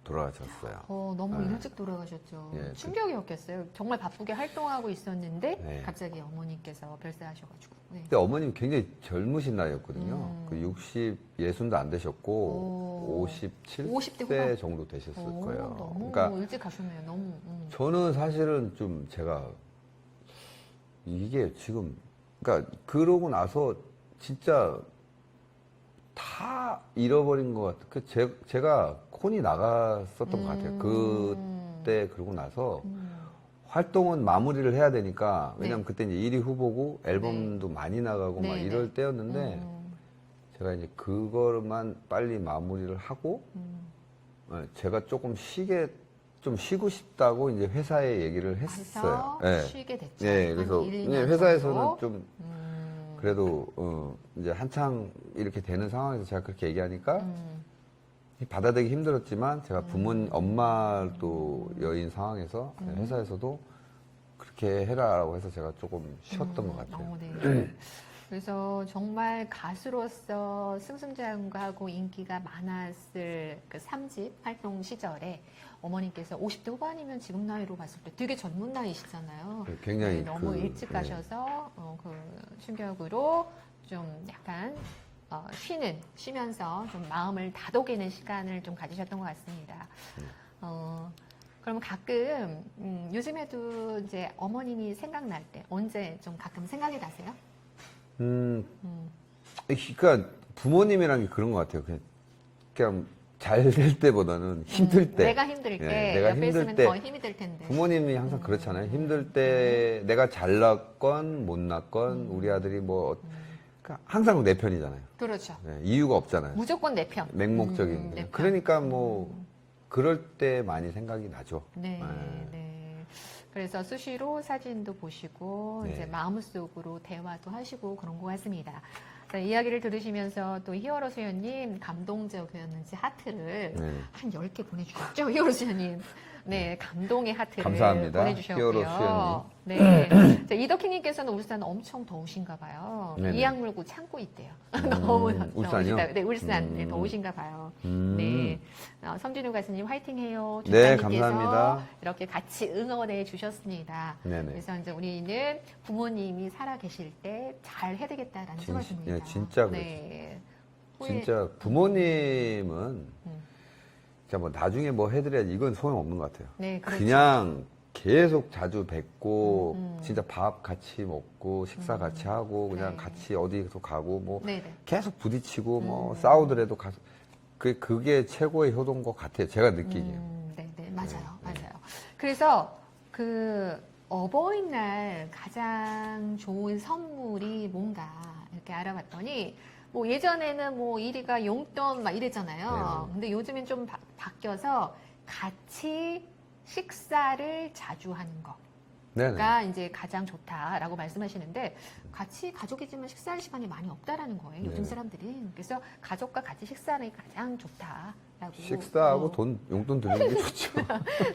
Speaker 2: 돌아가셨어요.
Speaker 1: 너무
Speaker 2: 네.
Speaker 1: 일찍 돌아가셨죠.
Speaker 2: 예,
Speaker 1: 충격이었겠어요. 정말 바쁘게 활동하고 있었는데
Speaker 2: 네.
Speaker 1: 갑자기 어머니께서 별세하셔가지고. 네.
Speaker 2: 그때 어머님이 굉장히 젊으신 나이였거든요. 그 60도 안 되셨고
Speaker 1: 오.
Speaker 2: 57세
Speaker 1: 50대 후반?
Speaker 2: 정도 되셨을
Speaker 1: 오,
Speaker 2: 거예요.
Speaker 1: 너무
Speaker 2: 그러니까
Speaker 1: 일찍 가셨네요. 너무.
Speaker 2: 저는 사실은 좀 제가 이게 지금 그러니까 그러고 나서 진짜 다 잃어버린 것 같아요. 제가 콘이 나갔었던 것 같아요. 그때 그러고 나서 활동은 마무리를 해야 되니까 왜냐면 그때 이제 1위 후보고 앨범도 많이 나가고 막
Speaker 1: 네,
Speaker 2: 이럴
Speaker 1: 네.
Speaker 2: 때였는데 제가 이제 그거만 빨리 마무리를 하고 제가 조금 좀 쉬고 싶다고 이제 회사에 얘기를 했어요.
Speaker 1: 그래서 쉬게 됐죠.
Speaker 2: 네,
Speaker 1: 한
Speaker 2: 그래서
Speaker 1: 1, 2년
Speaker 2: 네, 회사에서는
Speaker 1: 정도?
Speaker 2: 좀 그래도 이제 한창 이렇게 되는 상황에서 제가 그렇게 얘기하니까 받아들이기 힘들었지만 제가 엄마도 여인 상황에서 회사에서도 그렇게 해라라고 해서 제가 조금 쉬었던 것 같아요.
Speaker 1: 네. 그래서 정말 가수로서 승승장구하고 인기가 많았을 그 3집 활동 시절에 어머님께서 50대 후반이면 지금 나이로 봤을 때 되게 젊은 나이시잖아요.
Speaker 2: 굉장히
Speaker 1: 네, 너무 일찍 가셔서 그 충격으로 좀 약간 쉬면서 좀 마음을 다독이는 시간을 좀 가지셨던 것 같습니다. 그럼 가끔 요즘에도 이제 어머님이 생각날 때 언제 좀 가끔 생각이 나세요?
Speaker 2: 그러니까 부모님이란 게 그런 것 같아요. 그냥 잘 될 때보다는 힘들 때.
Speaker 1: 내가 힘들 때,
Speaker 2: 내가
Speaker 1: 옆에
Speaker 2: 힘들
Speaker 1: 있으면
Speaker 2: 때.
Speaker 1: 더 힘이 될 텐데.
Speaker 2: 부모님이 항상 그렇잖아요. 힘들 때 내가 잘 낳건 못 낳건 우리 아들이 뭐 그러니까 항상 내 편이잖아요.
Speaker 1: 그렇죠.
Speaker 2: 네, 이유가 없잖아요.
Speaker 1: 무조건 내 편.
Speaker 2: 맹목적인.
Speaker 1: 내 편.
Speaker 2: 그러니까 뭐 그럴 때 많이 생각이 나죠.
Speaker 1: 네, 네. 그래서 수시로 사진도 보시고
Speaker 2: 네.
Speaker 1: 이제 마음속으로 대화도 하시고 그런 것 같습니다. 자, 이야기를 들으시면서 또 히어로 수연님 감동적이었는지 하트를
Speaker 2: 네.
Speaker 1: 한 10개 보내주셨죠? 히어로 수연님. 네, 감동의 하트를
Speaker 2: 감사합니다.
Speaker 1: 보내주셨고요.
Speaker 2: 히어로 수연님.
Speaker 1: 네. 자, 이덕희님께서는 울산 엄청 더우신가 봐요.
Speaker 2: 네네.
Speaker 1: 이악 물고 참고 있대요. 너무
Speaker 2: 울산이요?
Speaker 1: 더우시다. 네, 울산 더우신가 봐요. 네. 성진우 가수님 화이팅해요.
Speaker 2: 네,
Speaker 1: 주장님께서
Speaker 2: 감사합니다.
Speaker 1: 이렇게 같이 응원해 주셨습니다.
Speaker 2: 네네.
Speaker 1: 그래서 이제 우리는 부모님이 살아 계실 때 잘 해드리겠다라는 생각입니다.
Speaker 2: 네, 진짜 그렇죠.
Speaker 1: 네.
Speaker 2: 진짜 부모님은 진짜 뭐 나중에 뭐 해드려야지 이건 소용없는 것 같아요.
Speaker 1: 네, 그렇죠.
Speaker 2: 그냥 계속 자주 뵙고 진짜 밥 같이 먹고 식사 같이 하고 그냥
Speaker 1: 네.
Speaker 2: 같이 어디서 가고 뭐
Speaker 1: 네네.
Speaker 2: 계속 부딪히고 뭐 싸우더라도 가서 그게 최고의 효도인 것 같아요. 제가 느끼기에.
Speaker 1: 네네, 맞아요. 맞아요. 그래서 그 어버이날 가장 좋은 선물이 뭔가 이렇게 알아봤더니 뭐 예전에는 뭐 1위가 용돈 막 이랬잖아요.
Speaker 2: 네.
Speaker 1: 근데 요즘엔 좀 바뀌어서 같이 식사를 자주 하는 거.
Speaker 2: 네네.
Speaker 1: 가 이제 가장 좋다라고 말씀하시는데 같이 가족이지만 식사할 시간이 많이 없다라는 거예요. 요즘
Speaker 2: 네.
Speaker 1: 사람들이. 그래서 가족과 같이 식사하는 게 가장 좋다라고.
Speaker 2: 식사하고 용돈 드리는 게 좋죠.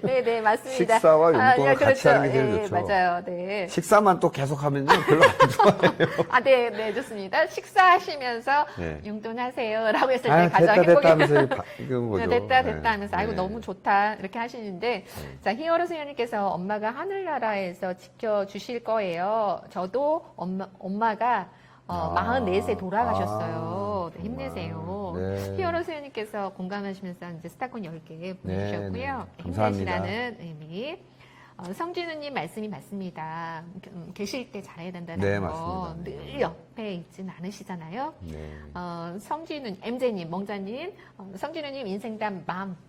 Speaker 1: 네네 맞습니다.
Speaker 2: 식사와 용돈을
Speaker 1: 그렇죠.
Speaker 2: 같이 하는 게 제일
Speaker 1: 예,
Speaker 2: 좋죠.
Speaker 1: 맞아요. 네.
Speaker 2: 식사만 또 계속 하면요 별로 안 좋아해요.
Speaker 1: 아, 네, 네, 좋습니다. 식사하시면서
Speaker 2: 네.
Speaker 1: 용돈하세요라고 했을 때
Speaker 2: 아,
Speaker 1: 가장
Speaker 2: 됐다
Speaker 1: 행복해.
Speaker 2: 하면서 이건 거죠.
Speaker 1: 됐다
Speaker 2: 네.
Speaker 1: 하면서 아이고
Speaker 2: 네.
Speaker 1: 너무 좋다 이렇게 하시는데 자 히어로 수녀님께서 엄마가 하늘나라에서 지켜주실 거예요. 저도 엄마가 44세 돌아가셨어요. 네, 힘내세요.
Speaker 2: 네.
Speaker 1: 히어로 수녀님께서 공감하시면서 이제 스타콘 10개 보내주셨고요.
Speaker 2: 네. 감사합니다.
Speaker 1: 힘내시라는 의미. 성진우님 말씀이 맞습니다. 계실 때 잘해야 된다는
Speaker 2: 네,
Speaker 1: 거.
Speaker 2: 맞습니다.
Speaker 1: 늘 옆에 있지는 않으시잖아요.
Speaker 2: 네.
Speaker 1: 성진우, MJ님, 멍자님, 성진우님 인생담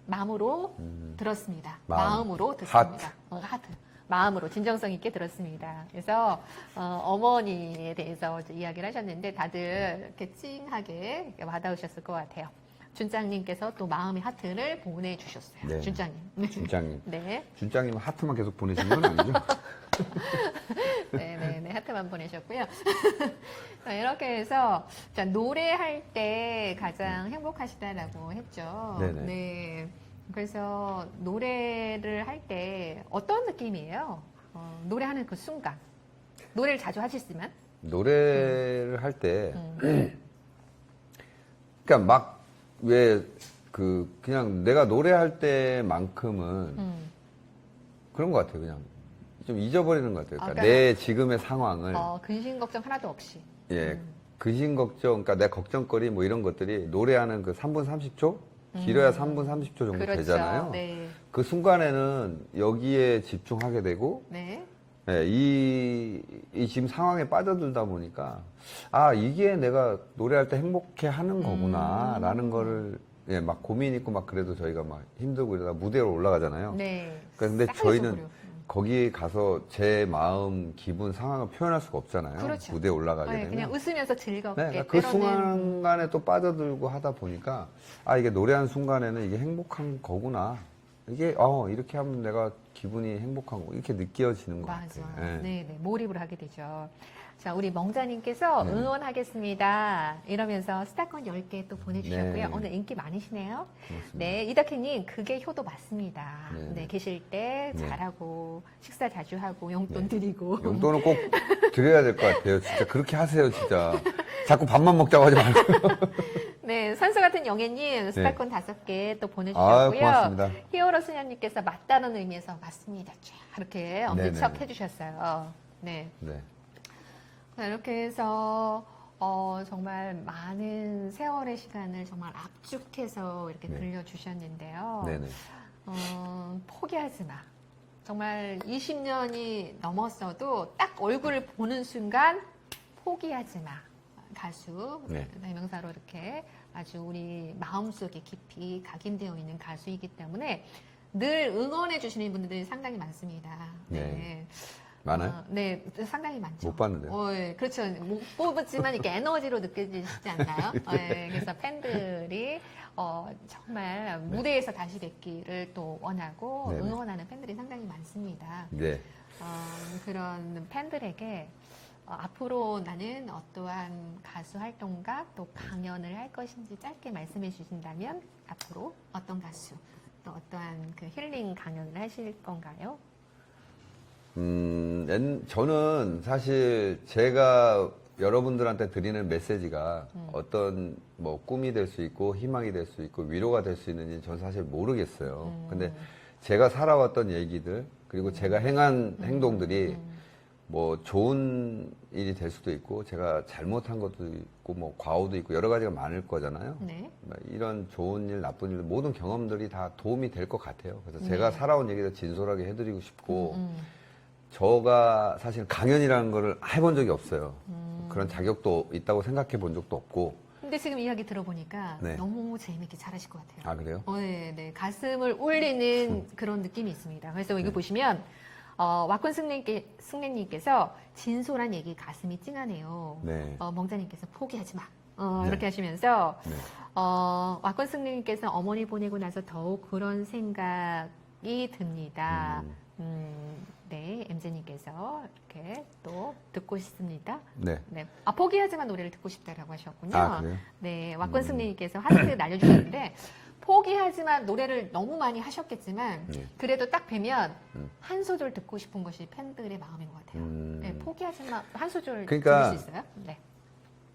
Speaker 1: 마음으로 들었습니다. 마음으로 듣습니다. 하트. 마음으로 진정성 있게 들었습니다. 그래서 어머니에 대해서 이야기를 하셨는데 다들 이렇게 찡하게 이렇게 와닿으셨을 것 같아요. 준장님께서 또 마음의 하트를 보내주셨어요.
Speaker 2: 네.
Speaker 1: 준장님.
Speaker 2: 준장님.
Speaker 1: 네.
Speaker 2: 준장님 하트만 계속 보내신 건 아니죠?
Speaker 1: 네네네. 하트만 보내셨고요. 자, 이렇게 해서, 자, 노래할 때 가장 행복하시다라고 했죠.
Speaker 2: 네네.
Speaker 1: 네. 그래서 노래를 할 때 어떤 느낌이에요? 노래하는 그 순간. 노래를 자주 하시지만.
Speaker 2: 노래를 할 때, 그러니까 막, 그냥 내가 노래할 때만큼은 그런 것 같아요. 그냥 좀 잊어버리는 것 같아요. 그러니까 내 지금의 상황을.
Speaker 1: 근심 걱정 하나도 없이.
Speaker 2: 예. 근심 걱정, 그러니까 내 걱정거리 뭐 이런 것들이 노래하는 그 3분 30초? 길어야 3분 30초 정도
Speaker 1: 그렇죠.
Speaker 2: 되잖아요.
Speaker 1: 네.
Speaker 2: 그 순간에는 여기에 집중하게 되고,
Speaker 1: 네.
Speaker 2: 예, 이 지금 상황에 빠져들다 보니까, 이게 내가 노래할 때 행복해 하는 거구나, 라는 거를, 예, 막 고민 있고 막 그래도 저희가 막 힘들고 이러다 무대로 올라가잖아요.
Speaker 1: 네.
Speaker 2: 근데
Speaker 1: 싹
Speaker 2: 저희는
Speaker 1: 잊어버려.
Speaker 2: 거기 가서 제 마음, 기분, 상황을 표현할 수가 없잖아요.
Speaker 1: 그렇죠.
Speaker 2: 무대에 올라가게
Speaker 1: 네,
Speaker 2: 되면.
Speaker 1: 그냥 웃으면서 즐겁게.
Speaker 2: 네, 그
Speaker 1: 때로는
Speaker 2: 순간에 또 빠져들고 하다 보니까, 이게 노래하는 순간에는 이게 행복한 거구나. 이게, 이렇게 하면 내가 기분이 행복한 거, 이렇게 느껴지는 것
Speaker 1: 맞아.
Speaker 2: 같아요.
Speaker 1: 네, 네. 몰입을 하게 되죠. 자, 우리 멍자님께서
Speaker 2: 네.
Speaker 1: 응원하겠습니다. 이러면서 스타콘 10개 또 보내주셨고요.
Speaker 2: 네.
Speaker 1: 오늘 인기 많으시네요.
Speaker 2: 고맙습니다.
Speaker 1: 네, 이덕희님, 그게 효도 맞습니다.
Speaker 2: 네.
Speaker 1: 네, 계실 때
Speaker 2: 네.
Speaker 1: 잘하고, 식사 자주 하고, 용돈
Speaker 2: 네.
Speaker 1: 드리고.
Speaker 2: 용돈은 꼭 드려야 될 것 같아요. 진짜 그렇게 하세요, 진짜. 자꾸 밥만 먹자고 하지 말고.
Speaker 1: 네, 선수 같은 영애님, 스타콘 5개 또
Speaker 2: 아,
Speaker 1: 보내주셨고요.
Speaker 2: 고맙습니다.
Speaker 1: 히어로 수녀님께서 맞다는 의미에서 맞습니다. 쫙 이렇게 엄지척
Speaker 2: 네네.
Speaker 1: 해주셨어요. 네.
Speaker 2: 네.
Speaker 1: 자, 이렇게 해서 정말 많은 세월의 시간을 정말 압축해서 이렇게
Speaker 2: 네.
Speaker 1: 들려주셨는데요.
Speaker 2: 네네.
Speaker 1: 포기하지 마. 정말 20년이 넘었어도 딱 얼굴을 보는 순간 포기하지 마. 가수,
Speaker 2: 네.
Speaker 1: 대명사로 이렇게 아주 우리 마음속에 깊이 각인되어 있는 가수이기 때문에 늘 응원해 주시는 분들이 상당히 많습니다.
Speaker 2: 네. 많아요?
Speaker 1: 네, 상당히 많죠.
Speaker 2: 못 봤는데요.
Speaker 1: 네, 그렇죠. 못 뽑았지만 이렇게 에너지로 느껴지시지 않나요? 네, 그래서 팬들이 정말 무대에서 다시 뵙기를 또 원하고
Speaker 2: 네네.
Speaker 1: 응원하는 팬들이 상당히 많습니다.
Speaker 2: 네.
Speaker 1: 그런 팬들에게 앞으로 나는 어떠한 가수 활동과 또 강연을 할 것인지 짧게 말씀해 주신다면 앞으로 어떤 가수 또 어떠한 그 힐링 강연을 하실 건가요?
Speaker 2: 저는 사실 제가 여러분들한테 드리는 메시지가 어떤 뭐 꿈이 될 수 있고 희망이 될 수 있고 위로가 될 수 있는지 저는 사실 모르겠어요. 근데 제가 살아왔던 얘기들 그리고 제가 행한 행동들이 뭐 좋은 일이 될 수도 있고 제가 잘못한 것도 있고 뭐 과오도 있고 여러 가지가 많을 거잖아요.
Speaker 1: 네.
Speaker 2: 이런 좋은 일, 나쁜 일 모든 경험들이 다 도움이 될 것 같아요. 그래서
Speaker 1: 네.
Speaker 2: 제가 살아온 얘기를 진솔하게 해드리고 싶고 저가 사실 강연이라는 거를 해본 적이 없어요. 그런 자격도 있다고 생각해 본 적도 없고.
Speaker 1: 근데 지금 이야기 들어보니까
Speaker 2: 네.
Speaker 1: 너무 재밌게 잘하실 것 같아요.
Speaker 2: 아, 그래요?
Speaker 1: 네, 네. 가슴을 울리는 그런 느낌이 있습니다. 그래서 이거 보시면, 와꾼 승래님께서 진솔한 얘기 가슴이 찡하네요.
Speaker 2: 네.
Speaker 1: 멍자님께서 포기하지 마.
Speaker 2: 네.
Speaker 1: 이렇게 하시면서
Speaker 2: 네.
Speaker 1: 왁건승님께서 어머니 보내고 나서 더욱 그런 생각이 듭니다. 네, MZ님께서 이렇게 또 듣고 싶습니다.
Speaker 2: 네.
Speaker 1: 네. 포기하지만 노래를 듣고 싶다라고 하셨군요.
Speaker 2: 아, 그래요?
Speaker 1: 네, 왁건승님께서 하트 날려주셨는데, 포기하지만 노래를 너무 많이 하셨겠지만,
Speaker 2: 네.
Speaker 1: 그래도 딱 뵈면 한 소절 듣고 싶은 것이 팬들의 마음인 것 같아요. 네, 포기하지만 한 소절
Speaker 2: 그러니까
Speaker 1: 들을 수 있어요? 네.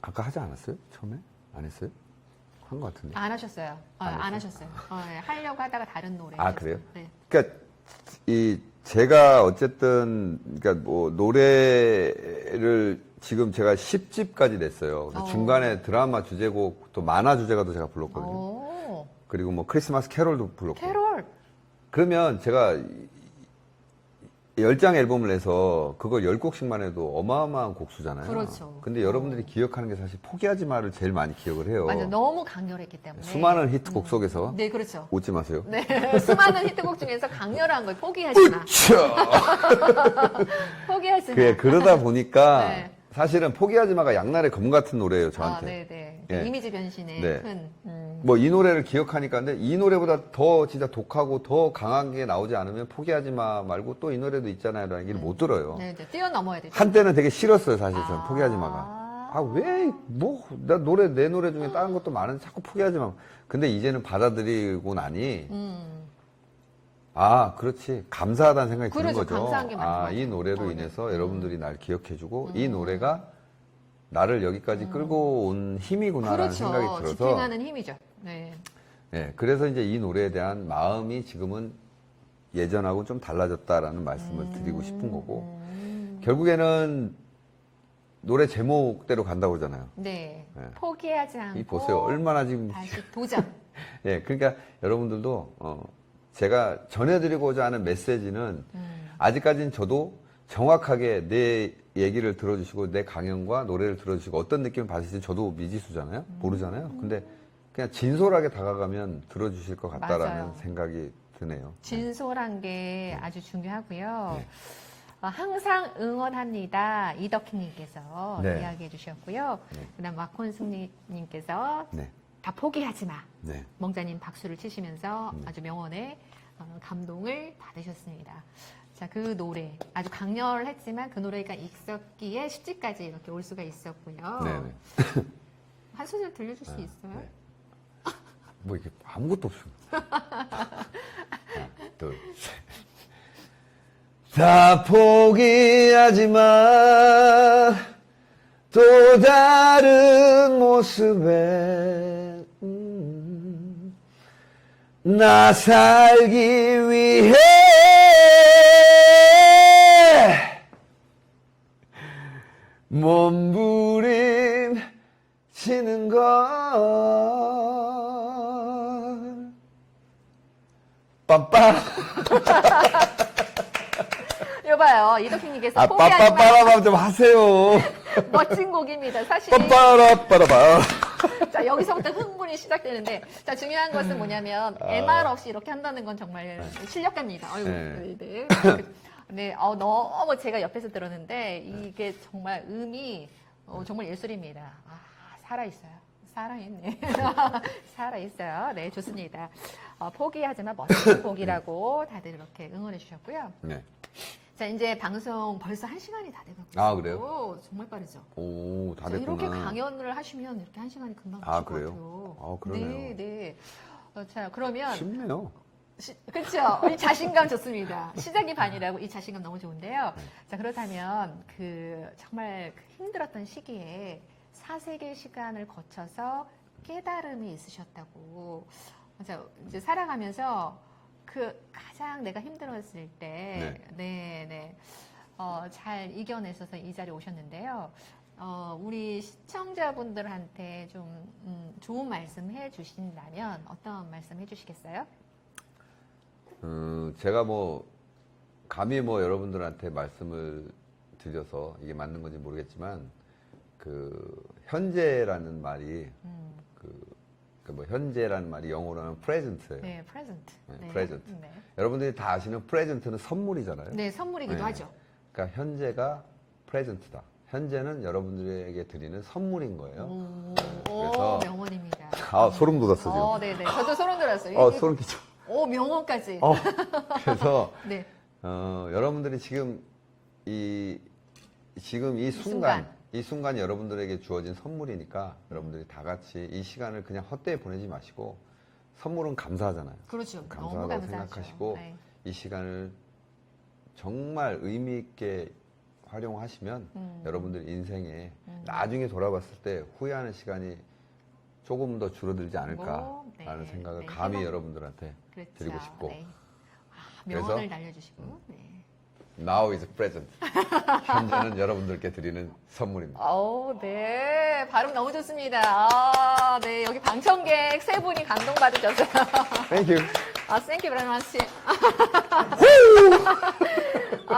Speaker 2: 아까 하지 않았어요? 처음에? 안 했어요? 한 것 같은데.
Speaker 1: 안 하셨어요. 안 하셨어요. 네, 하려고 하다가 다른 노래.
Speaker 2: 아,
Speaker 1: 하셨어요.
Speaker 2: 그래요?
Speaker 1: 네.
Speaker 2: 그러니까 제가 어쨌든 그러니까 뭐 노래를 지금 제가 10집까지 냈어요. 그래서 중간에 드라마 주제곡 또 만화 주제가도 제가 불렀거든요.
Speaker 1: 오,
Speaker 2: 그리고 뭐 크리스마스 캐롤도 불렀고.
Speaker 1: 캐롤.
Speaker 2: 그러면 제가 10장 앨범을 내서 그걸 10곡씩만 해도 어마어마한 곡수잖아요.
Speaker 1: 그렇죠.
Speaker 2: 근데 여러분들이 기억하는 게 사실 포기하지 마를 제일 많이 기억을 해요.
Speaker 1: 맞아, 너무 강렬했기 때문에.
Speaker 2: 수많은 히트곡 속에서
Speaker 1: 네, 그렇죠.
Speaker 2: 웃지 마세요.
Speaker 1: 네, 수많은 히트곡 중에서 강렬한 걸 포기하지 마. 포기하지 마.
Speaker 2: 그래, 그러다 보니까
Speaker 1: 네.
Speaker 2: 사실은 포기하지 마가 양날의 검 같은 노래예요, 저한테.
Speaker 1: 네, 네.
Speaker 2: 예.
Speaker 1: 이미지 변신의
Speaker 2: 네.
Speaker 1: 큰.
Speaker 2: 뭐 이 노래를 기억하니까 근데 이 노래보다 더 진짜 독하고 더 강한 게 나오지 않으면 포기하지 마 말고 또 이 노래도 있잖아요 라는 얘기를 못 들어요.
Speaker 1: 네, 네. 뛰어넘어야 되죠.
Speaker 2: 한때는 되게 싫었어요, 사실 저는
Speaker 1: 아.
Speaker 2: 포기하지 마가. 나 내 노래 중에 다른 것도 많은데 자꾸 포기하지 마. 근데 이제는 받아들이고 나니 그렇지. 감사하다는 생각이 드는
Speaker 1: 그렇죠.
Speaker 2: 거죠.
Speaker 1: 감사한 게 맞는 것
Speaker 2: 이
Speaker 1: 같아요.
Speaker 2: 노래로 인해서 여러분들이 날 기억해주고 이 노래가 나를 여기까지 끌고 온 힘이구나라는
Speaker 1: 그렇죠.
Speaker 2: 생각이 들어서
Speaker 1: 집행하는 힘이죠. 네.
Speaker 2: 네, 그래서 이제 이 노래에 대한 마음이 지금은 예전하고 좀 달라졌다라는 말씀을 드리고 싶은 거고 결국에는 노래 제목대로 간다고 그러잖아요.
Speaker 1: 네.
Speaker 2: 네.
Speaker 1: 포기하지 않고.
Speaker 2: 이 보세요. 얼마나 지금
Speaker 1: 다시 도전.
Speaker 2: 예, 그러니까 여러분들도 제가 전해드리고자 하는 메시지는 아직까지는 저도 정확하게 내 얘기를 들어주시고 내 강연과 노래를 들어주시고 어떤 느낌을 받으실지 저도 미지수잖아요. 모르잖아요. 근데 그냥 진솔하게 다가가면 들어주실 것 같다라는
Speaker 1: 맞아요.
Speaker 2: 생각이 드네요.
Speaker 1: 진솔한 게 아주 중요하고요.
Speaker 2: 네.
Speaker 1: 항상 응원합니다. 이덕희님께서
Speaker 2: 네.
Speaker 1: 이야기해 주셨고요.
Speaker 2: 네.
Speaker 1: 그다음 와콘승님께서
Speaker 2: 네,
Speaker 1: 다 포기하지 마.
Speaker 2: 네.
Speaker 1: 멍자님 박수를 치시면서 아주 명언에 감동을 받으셨습니다. 자, 그 노래 아주 강렬했지만 그 노래가 있었기에 10집까지 이렇게 올 수가 있었고요.
Speaker 2: 네, 네.
Speaker 1: 한 소절 들려줄 수 있어요?
Speaker 2: 네. 뭐 이게 아무것도 없어. 하나, 둘, 셋. 다 포기하지 마. 또 다른 모습에 나 살기 위해 몸부림치는 걸 빰빰
Speaker 1: 여봐요. 이덕희님께서 포기하지 마.
Speaker 2: 빠빠빠라밤 좀 하세요.
Speaker 1: 멋진 곡입니다. 사실.
Speaker 2: 빠빠라빠라밤.
Speaker 1: 자, 여기서부터 흥분이 시작되는데, 자, 중요한 것은 뭐냐면, MR 없이 이렇게 한다는 건 정말 실력갑니다. 아이고,
Speaker 2: 네.
Speaker 1: 네. 네, 너무 제가 옆에서 들었는데, 이게 정말 음이 정말 예술입니다. 살아있어요. 살아있네. 살아있어요. 네, 좋습니다. 포기하지만 멋진 곡이라고 다들 이렇게 응원해 주셨고요.
Speaker 2: 네.
Speaker 1: 자, 이제 방송 벌써 1시간이 다 돼가고
Speaker 2: 아, 그래요?
Speaker 1: 정말 빠르죠.
Speaker 2: 오, 다
Speaker 1: 자,
Speaker 2: 됐구나.
Speaker 1: 이렇게 강연을 하시면 이렇게 1시간이 금방
Speaker 2: 아,
Speaker 1: 가실 것
Speaker 2: 그래요?
Speaker 1: 같아요.
Speaker 2: 아, 그러네요.
Speaker 1: 네, 네. 자, 그러면
Speaker 2: 쉽네요.
Speaker 1: 그렇죠. 이 자신감 좋습니다. 시작이 반이라고 이 자신감 너무 좋은데요. 자, 그렇다면 정말 힘들었던 시기에 사색의 시간을 거쳐서 깨달음이 있으셨다고. 자, 이제 살아가면서 가장 내가 힘들었을 때, 잘 이겨내셔서 이 자리에 오셨는데요. 우리 시청자분들한테 좀 좋은 말씀 해 주신다면 어떤 말씀 해 주시겠어요?
Speaker 2: 제가 감히 여러분들한테 말씀을 드려서 이게 맞는 건지 모르겠지만, 현재라는 말이, 현재라는 말이 영어로 하면 present예요.
Speaker 1: 네, present.
Speaker 2: 네, present.
Speaker 1: 네.
Speaker 2: 여러분들이 다 아시는 present는 선물이잖아요.
Speaker 1: 네, 선물이기도
Speaker 2: 네.
Speaker 1: 하죠.
Speaker 2: 그러니까 현재가 present다. 현재는 여러분들에게 드리는 선물인 거예요.
Speaker 1: 오,
Speaker 2: 그래서-
Speaker 1: 명언입니다.
Speaker 2: 아, 소름 돋았어, 지금.
Speaker 1: 네네. 저도 소름 돋았어요.
Speaker 2: 소름 끼쳐.
Speaker 1: 오, 명언까지.
Speaker 2: 그래서,
Speaker 1: 네.
Speaker 2: 여러분들이 지금 이 순간이 여러분들에게 주어진 선물이니까 여러분들이 다 같이 이 시간을 그냥 헛되이 보내지 마시고 선물은 감사하잖아요.
Speaker 1: 그렇죠. 너무
Speaker 2: 감사하다고
Speaker 1: 감사하죠.
Speaker 2: 생각하시고
Speaker 1: 네.
Speaker 2: 이 시간을 정말 의미 있게 활용하시면 여러분들 인생에 나중에 돌아봤을 때 후회하는 시간이 조금 더 줄어들지 않을까라는
Speaker 1: 네.
Speaker 2: 생각을
Speaker 1: 네.
Speaker 2: 감히 여러분들한테
Speaker 1: 그렇죠.
Speaker 2: 드리고 싶고
Speaker 1: 네. 명언을
Speaker 2: 그래서-
Speaker 1: 날려주시고. 네.
Speaker 2: Now is present. 현재는 여러분들께 드리는 선물입니다.
Speaker 1: 네. 발음 너무 좋습니다. 네. 여기 방청객 세 분이 감동받으셨어요.
Speaker 2: Thank you.
Speaker 1: thank you very much.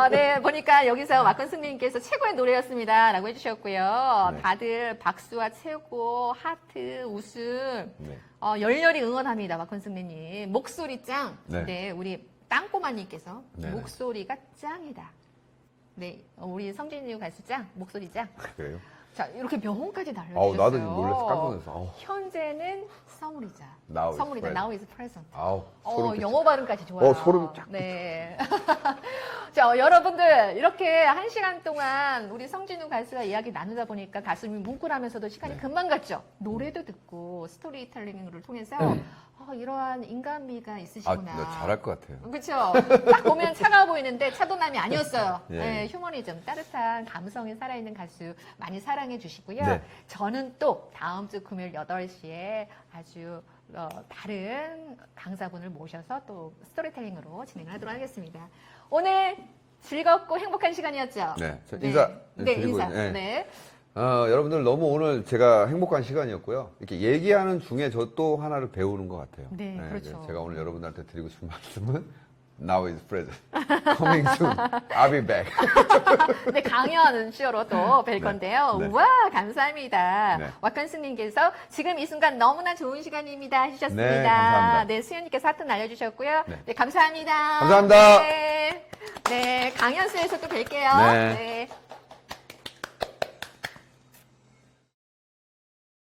Speaker 1: 네. 보니까 여기서 왁건승님께서 최고의 노래였습니다. 라고 해주셨고요.
Speaker 2: 네.
Speaker 1: 다들 박수와 최고, 하트, 웃음,
Speaker 2: 네.
Speaker 1: 열렬히 응원합니다. 왁건승님. 목소리 짱.
Speaker 2: 네.
Speaker 1: 우리 땅꼬마님께서
Speaker 2: 네네.
Speaker 1: 목소리가 짱이다. 네. 우리 성진유 가수 짱. 목소리 짱.
Speaker 2: 그래요?
Speaker 1: 자, 이렇게 명언까지 날려주셨어요.
Speaker 2: 나도 지금 놀라서 깜짝 놀랐어.
Speaker 1: 현재는 선물이자.
Speaker 2: Now is
Speaker 1: 선물이다.
Speaker 2: present.
Speaker 1: Now is present.
Speaker 2: 소름 끼쳐.
Speaker 1: 영어 발음까지 좋아요.
Speaker 2: 소름이 쫙
Speaker 1: 네. 자, 여러분들, 이렇게 한 시간 동안 우리 성진우 가수와 이야기 나누다 보니까 가슴이 뭉클하면서도 시간이
Speaker 2: 네.
Speaker 1: 금방 갔죠. 노래도 듣고 스토리텔링을 통해서 이러한 인간미가 있으시구나.
Speaker 2: 너 잘할 것 같아요.
Speaker 1: 그렇죠. 딱 보면 차가워 보이는데 차도남이 아니었어요.
Speaker 2: 예.
Speaker 1: 네, 휴머니즘, 따뜻한 감성이 살아있는 가수 많이 사랑해 주시고요.
Speaker 2: 네.
Speaker 1: 저는 또 다음 주 금요일 8시에 아주 다른 강사분을 모셔서 또 스토리텔링으로 진행을 하도록 하겠습니다. 오늘 즐겁고 행복한 시간이었죠?
Speaker 2: 네. 저 인사 드리고,
Speaker 1: 인사.
Speaker 2: 네.
Speaker 1: 네.
Speaker 2: 여러분들 너무 오늘 제가 행복한 시간이었고요. 이렇게 얘기하는 중에 저 또 하나를 배우는 것 같아요.
Speaker 1: 네, 그렇죠.
Speaker 2: 제가 오늘 여러분들한테 드리고 싶은 말씀은 Now is present. Coming soon. I'll be back.
Speaker 1: 네, 강연 쇼로 또 뵐
Speaker 2: 네.
Speaker 1: 건데요.
Speaker 2: 네.
Speaker 1: 우와, 감사합니다.
Speaker 2: 네.
Speaker 1: 왁건스님께서 지금 이 순간 너무나 좋은 시간입니다. 해주셨습니다.
Speaker 2: 네, 감사합니다.
Speaker 1: 네, 수현님께서 하트 날려주셨고요.
Speaker 2: 네.
Speaker 1: 네, 감사합니다.
Speaker 2: 감사합니다.
Speaker 1: 네, 강연수에서 또 뵐게요.
Speaker 2: 네.
Speaker 1: 네.